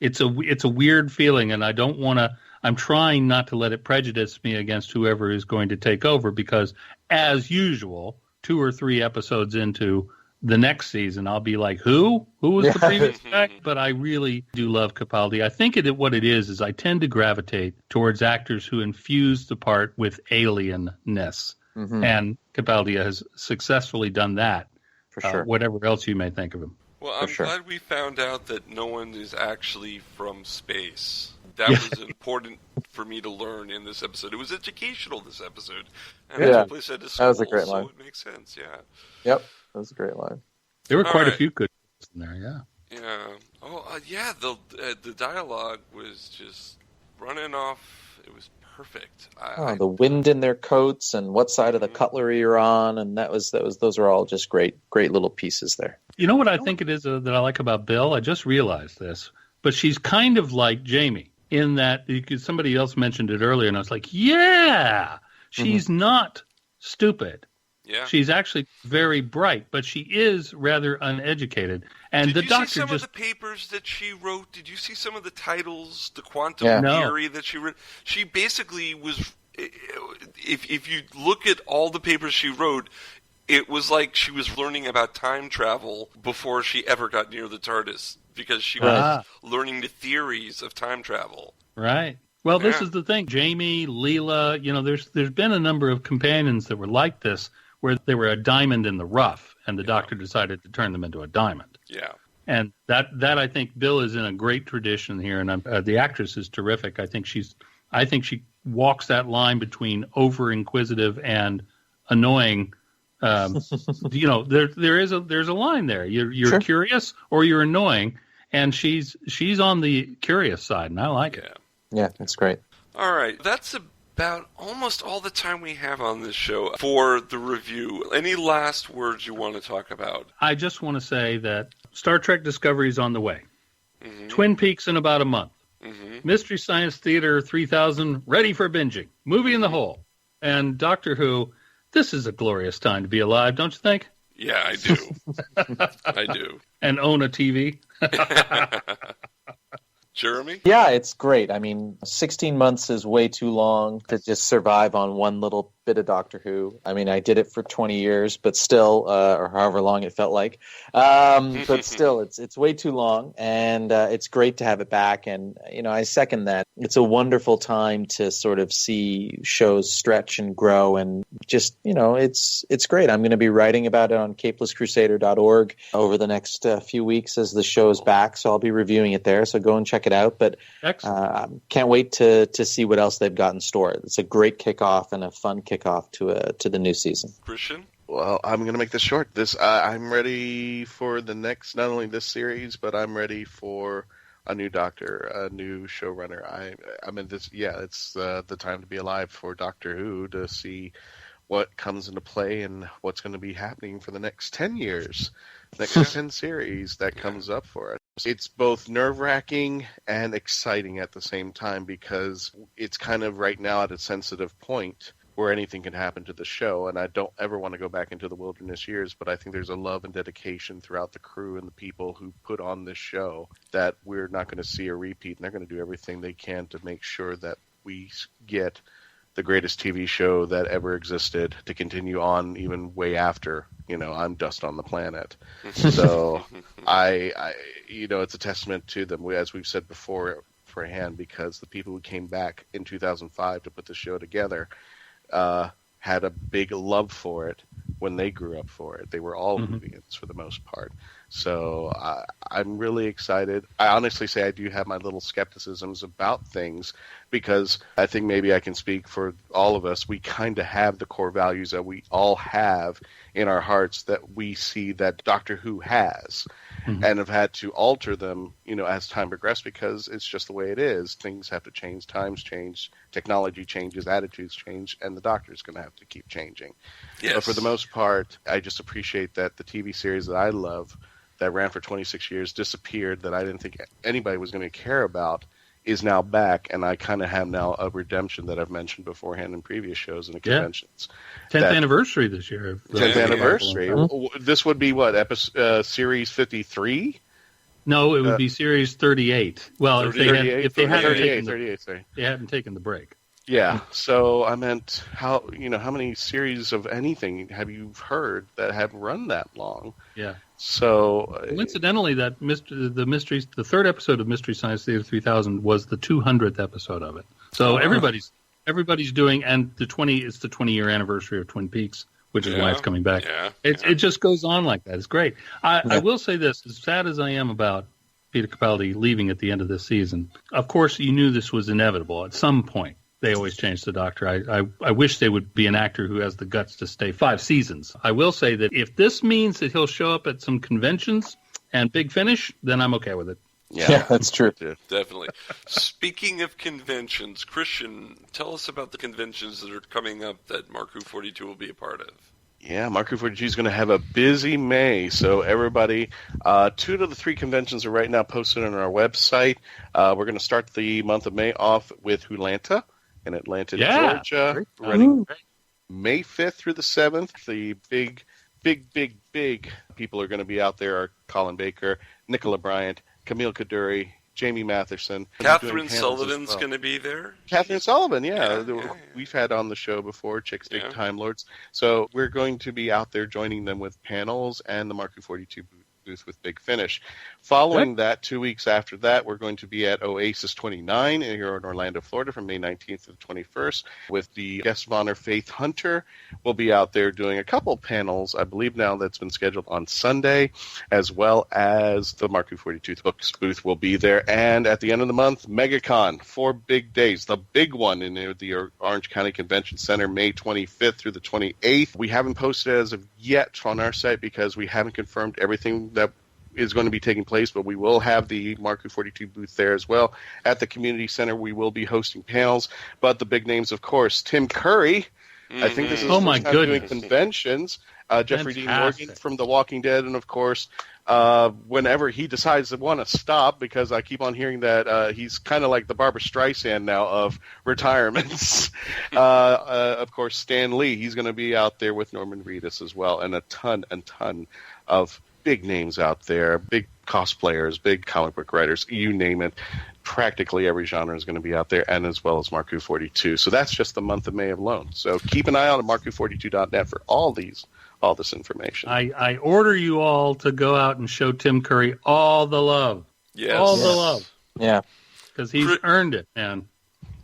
D: it's a weird feeling, and I don't want to. I'm trying not to let it prejudice me against whoever is going to take over, because as usual, 2 or 3 episodes into the next season, I'll be like, who was the previous guy? But I really do love Capaldi. I think what it is I tend to gravitate towards actors who infuse the part with alienness. And Capaldi has successfully done that,
B: for sure.
D: Whatever else you may think of him.
C: Well, I'm glad we found out that no one is actually from space. That was important for me to learn in this episode. It was educational, this episode. And it took place at a school,
B: that was a great line.
C: So it makes sense,
B: Yep, that was a great line.
D: There were quite a few good ones in there,
C: Yeah. Oh, yeah. The dialogue was just running off. It was perfect.
B: The wind in their coats and what side of the cutlery you're on, and those are all just great little pieces there.
D: You know what I think it is that I like about Bill? I just realized this, but she's kind of like Jamie in that somebody else mentioned it earlier, and I was like, yeah, she's not stupid.
C: Yeah.
D: She's actually very bright, but she is rather uneducated. And
C: Did
D: the
C: you see some
D: doctor
C: of the papers that she wrote? Did you see some of the titles, the quantum theory that she wrote? She basically was, if you look at all the papers she wrote, it was like she was learning about time travel before she ever got near the TARDIS, because she was learning the theories of time travel.
D: Right. Well, this is the thing. Jamie, Leela, there's been a number of companions that were like this, where they were a diamond in the rough, and the doctor decided to turn them into a diamond.
C: Yeah.
D: And that I think Bill is in a great tradition here, and the actress is terrific. I think she walks that line between over inquisitive and annoying. There's a line there. You're curious or you're annoying, and she's on the curious side, and I like it.
B: Yeah, that's great.
C: All right, that's about almost all the time we have on this show for the review. Any last words you want to talk about?
D: I just want to say that Star Trek Discovery is on the way. Twin Peaks in about a month. Mystery Science Theater 3000 ready for binging. Movie in the hole. And Doctor Who, this is a glorious time to be alive, don't you think?
C: Yeah, I do. I do.
D: And own a TV.
C: Jeremy?
B: Yeah, it's great. I mean, 16 months is way too long to just survive on one little bit of Doctor Who. I mean, I did it for 20 years, but still, or however long it felt like. But still, it's way too long, and it's great to have it back. And, I second that. It's a wonderful time to sort of see shows stretch and grow, and just, it's great. I'm going to be writing about it on capelesscrusader.org over the next few weeks as the show's back, so I'll be reviewing it there, so go and check it out. But can't wait to see what else they've got in store. It's a great kickoff and a fun kickoff to the new season.
C: Christian?
F: Well, I'm going to make this short. I'm ready for the next, not only this series, but I'm ready for a new Doctor, a new showrunner. I mean, it's the time to be alive for Doctor Who, to see what comes into play and what's going to be happening for the next 10 years, next 10 series that comes up for us. It's both nerve-wracking and exciting at the same time, because it's kind of right now at a sensitive point where anything can happen to the show, and I don't ever want to go back into the wilderness years, but I think there's a love and dedication throughout the crew and the people who put on this show that we're not going to see a repeat, and they're going to do everything they can to make sure that we get the greatest TV show that ever existed to continue on even way after, I'm dust on the planet. So it's a testament to them, as we've said before, for a hand, because the people who came back in 2005 to put the show together had a big love for it when they grew up for it. They were all Whovians for the most part. So I'm really excited. I honestly say I do have my little skepticisms about things, because I think maybe I can speak for all of us. We kind of have the core values that we all have in our hearts that we see that Doctor Who has, and have had to alter them, as time progressed, because it's just the way it is. Things have to change, times change, technology changes, attitudes change, and the Doctor's going to have to keep changing.
C: Yes.
F: But for the most part, I just appreciate that the TV series that I love, that ran for 26 years, disappeared, that I didn't think anybody was going to care about, is now back, and I kind of have now a redemption that I've mentioned beforehand in previous shows and conventions.
D: 10th anniversary this year.
F: 10th anniversary. This would be what, series 53?
D: No, it would be series 38. Well,
F: 38,
D: if they hadn't
F: 38,
D: they hadn't taken the break.
F: Yeah. So I meant how many series of anything have you heard that have run that long?
D: Yeah.
F: So
D: coincidentally, the third episode of Mystery Science Theater 3000 was the 200th episode of it. So everybody's doing, and it's the 20-year anniversary of Twin Peaks, which is why it's coming back.
C: Yeah.
D: It just goes on like that. It's great. I will say this: as sad as I am about Peter Capaldi leaving at the end of this season, of course you knew this was inevitable at some point. They always change the Doctor. I wish they would be an actor who has the guts to stay 5 seasons. I will say that if this means that he'll show up at some conventions and Big Finish, then I'm okay with it.
B: Yeah, that's true.
C: Definitely. Speaking of conventions, Christian, tell us about the conventions that are coming up that Mark Who 42 will be a part of.
F: Yeah, Mark Who 42 is going to have a busy May, so everybody, 2 to the 3 conventions are right now posted on our website. We're going to start the month of May off with Wholanta in Atlanta, Georgia. Running May 5th through the 7th. The big people are going to be out there are Colin Baker, Nicola Bryant, Camille Kaduri, Jamie Matherson.
C: Catherine Sullivan's going to be there?
F: Catherine Sullivan, yeah. We've had on the show before, Chicks Dig Time Lords. So we're going to be out there joining them with panels and the Mark Who 42 booth with Big Finish. Following that, 2 weeks after that, we're going to be at Oasis 29 here in Orlando, Florida from May 19th to the 21st with the guest of honor Faith Hunter. We'll be out there doing a couple panels, I believe now that's been scheduled on Sunday, as well as the Mark Who 42 books booth will be there. And at the end of the month, MegaCon, 4 big days. The big one in the Orange County Convention Center, May 25th through the 28th. We haven't posted as of yet on our site because we haven't confirmed everything that is going to be taking place, but we will have the Mark Who 42 booth there as well. At the community center, we will be hosting panels, but the big names, of course, Tim Curry. I think this is his first time doing conventions. Jeffrey Dean Morgan from The Walking Dead, and of course, whenever he decides to want to stop, because I keep on hearing that he's kind of like the Barbra Streisand now of retirements. Of course, Stan Lee, he's going to be out there with Norman Reedus as well, and a ton of big names out there, big cosplayers, big comic book writers, you name it. Practically every genre is going to be out there, and as well as Mark Who 42. So that's just the month of May alone. So keep an eye out at markwho42.net for all this information.
D: I order you all to go out and show Tim Curry all the love.
C: Yes.
D: All the love.
B: Yeah.
D: Because he's earned it, man.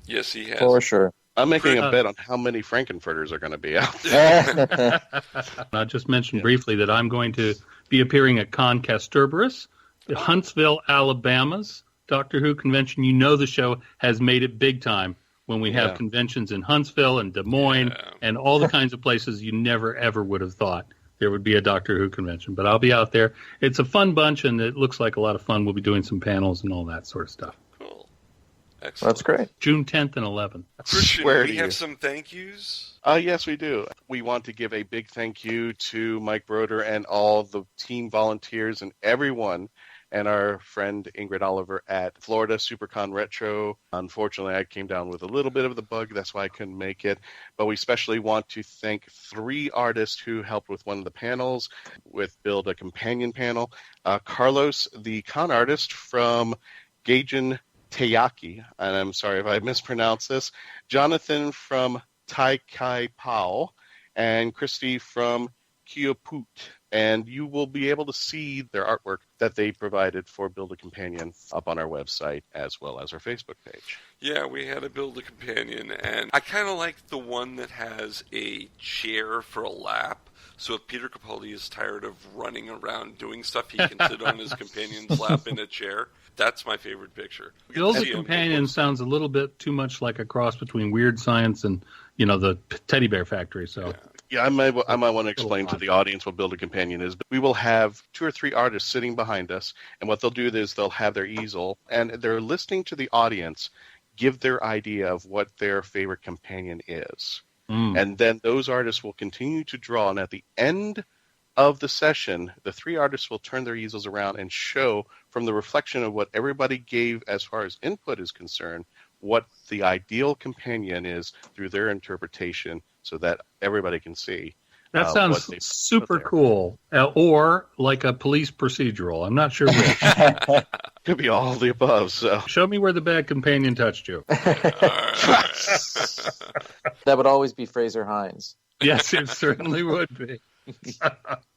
C: Yes, he has.
B: For sure.
F: I'm making a bet on how many Frankenfurters are going to be out there.
D: I just mentioned briefly that I'm going to be appearing at Con Castorberus, Huntsville, Alabama's Doctor Who convention. You know the show has made it big time when we have conventions in Huntsville and Des Moines and all the kinds of places you never, ever would have thought there would be a Doctor Who convention. But I'll be out there. It's a fun bunch, and it looks like a lot of fun. We'll be doing some panels and all that sort of stuff.
C: Cool. Excellent.
B: That's great.
D: June 10th and 11th.
C: Christian, we have some thank yous?
F: Yes, we do. We want to give a big thank you to Mike Broder and all the team volunteers and everyone, and our friend Ingrid Oliver at Florida SuperCon Retro. Unfortunately, I came down with a little bit of the bug. That's why I couldn't make it. But we especially want to thank 3 artists who helped with one of the panels, with Build a Companion panel. Carlos, the con artist from Gaijin Teiyaki, and I'm sorry if I mispronounced this. Jonathan from Tai Kai Pao, and Christy from Kyoput. And you will be able to see their artwork that they provided for Build a Companion up on our website as well as our Facebook page.
C: Yeah, we had to Build a Companion, and I kind of like the one that has a chair for a lap. So if Peter Capaldi is tired of running around doing stuff, he can sit on his companion's lap in a chair. That's my favorite picture.
D: Build a Companion sounds a little bit too much like a cross between Weird Science and, the Teddy Bear Factory. So
F: yeah, I might want to explain to the audience what Build a Companion is. But we will have 2 or 3 artists sitting behind us, and what they'll do is they'll have their easel, and they're listening to the audience give their idea of what their favorite companion is. And then those artists will continue to draw, and at the end of the session, the 3 artists will turn their easels around and show from the reflection of what everybody gave as far as input is concerned, what the ideal companion is through their interpretation so that everybody can see.
D: That sounds super cool. Or like a police procedural. I'm not sure which.
F: Could be all of the above. So
D: show me where the bad companion touched you.
B: That would always be Fraser Hines.
D: Yes, it certainly would be.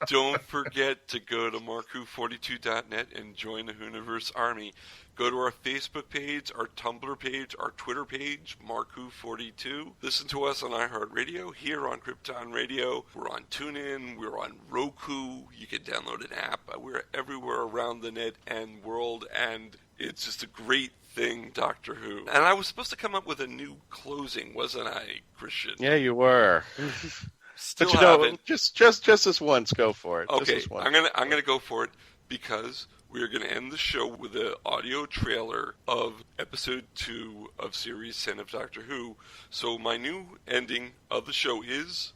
C: Don't forget to go to markwho42.net and join the Whoniverse Army. Go to our Facebook page, our Tumblr page, our Twitter page, markwho42. Listen to us on iHeartRadio, here on Krypton Radio. We're on TuneIn. We're on Roku. You can download an app. We're everywhere around the net and world, and it's just a great thing, Doctor Who. And I was supposed to come up with a new closing, wasn't I, Christian?
F: Yeah, you were.
C: Still
F: but
C: haven't.
F: Just this once, go for it.
C: Okay,
F: just this once.
C: I'm gonna go for it because we are going to end the show with an audio trailer of episode 2 of series 10 of Doctor Who. So my new ending of the show is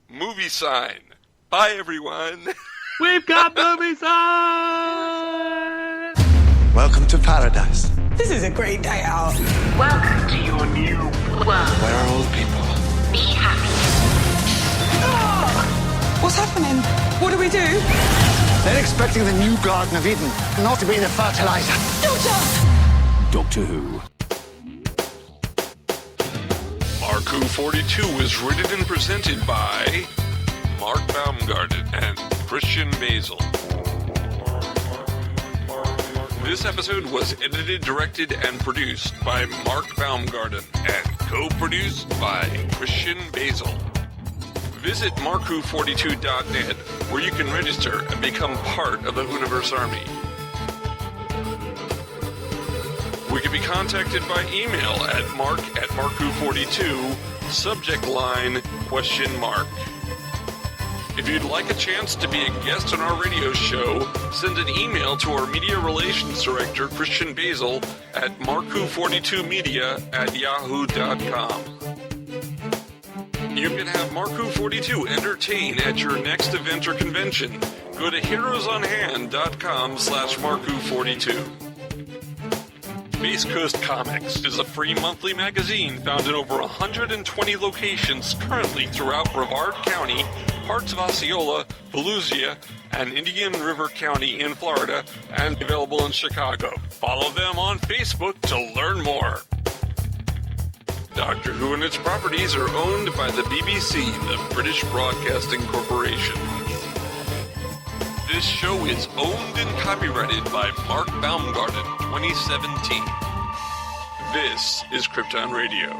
C: movie sign. Bye, everyone.
D: We've got movie sign!
J: Welcome to paradise.
K: This is a great day out.
G: Welcome to your new world.
J: Where are all the people?
G: Be happy.
K: What's happening? What do we do?
J: They're expecting the new Garden of Eden, not to be the fertilizer.
G: Doctor Who.
C: Mark Who 42 is written and presented by Mark Baumgarten and Christian Basil. This episode was edited, directed, and produced by Mark Baumgarten and co-produced by Christian Basil. Visit markwho42.net, where you can register and become part of the Whoniverse Army. We can be contacted by email at mark@markwho42, subject line, ? If you'd like a chance to be a guest on our radio show, send an email to our Media Relations Director, Christian Basil, at markwho42media@yahoo.com. You can have Mark Who 42 entertain at your next event or convention. Go to heroesonhand.com/markwho42. Space Coast Comics is a free monthly magazine found in over 120 locations currently throughout Brevard County, parts of Osceola, Volusia, and Indian River County in Florida, and available in Chicago. Follow them on Facebook to learn more. Doctor Who and its properties are owned by the BBC, the British Broadcasting Corporation. This show is owned and copyrighted by Mark Baumgarten, 2017. This is Krypton Radio.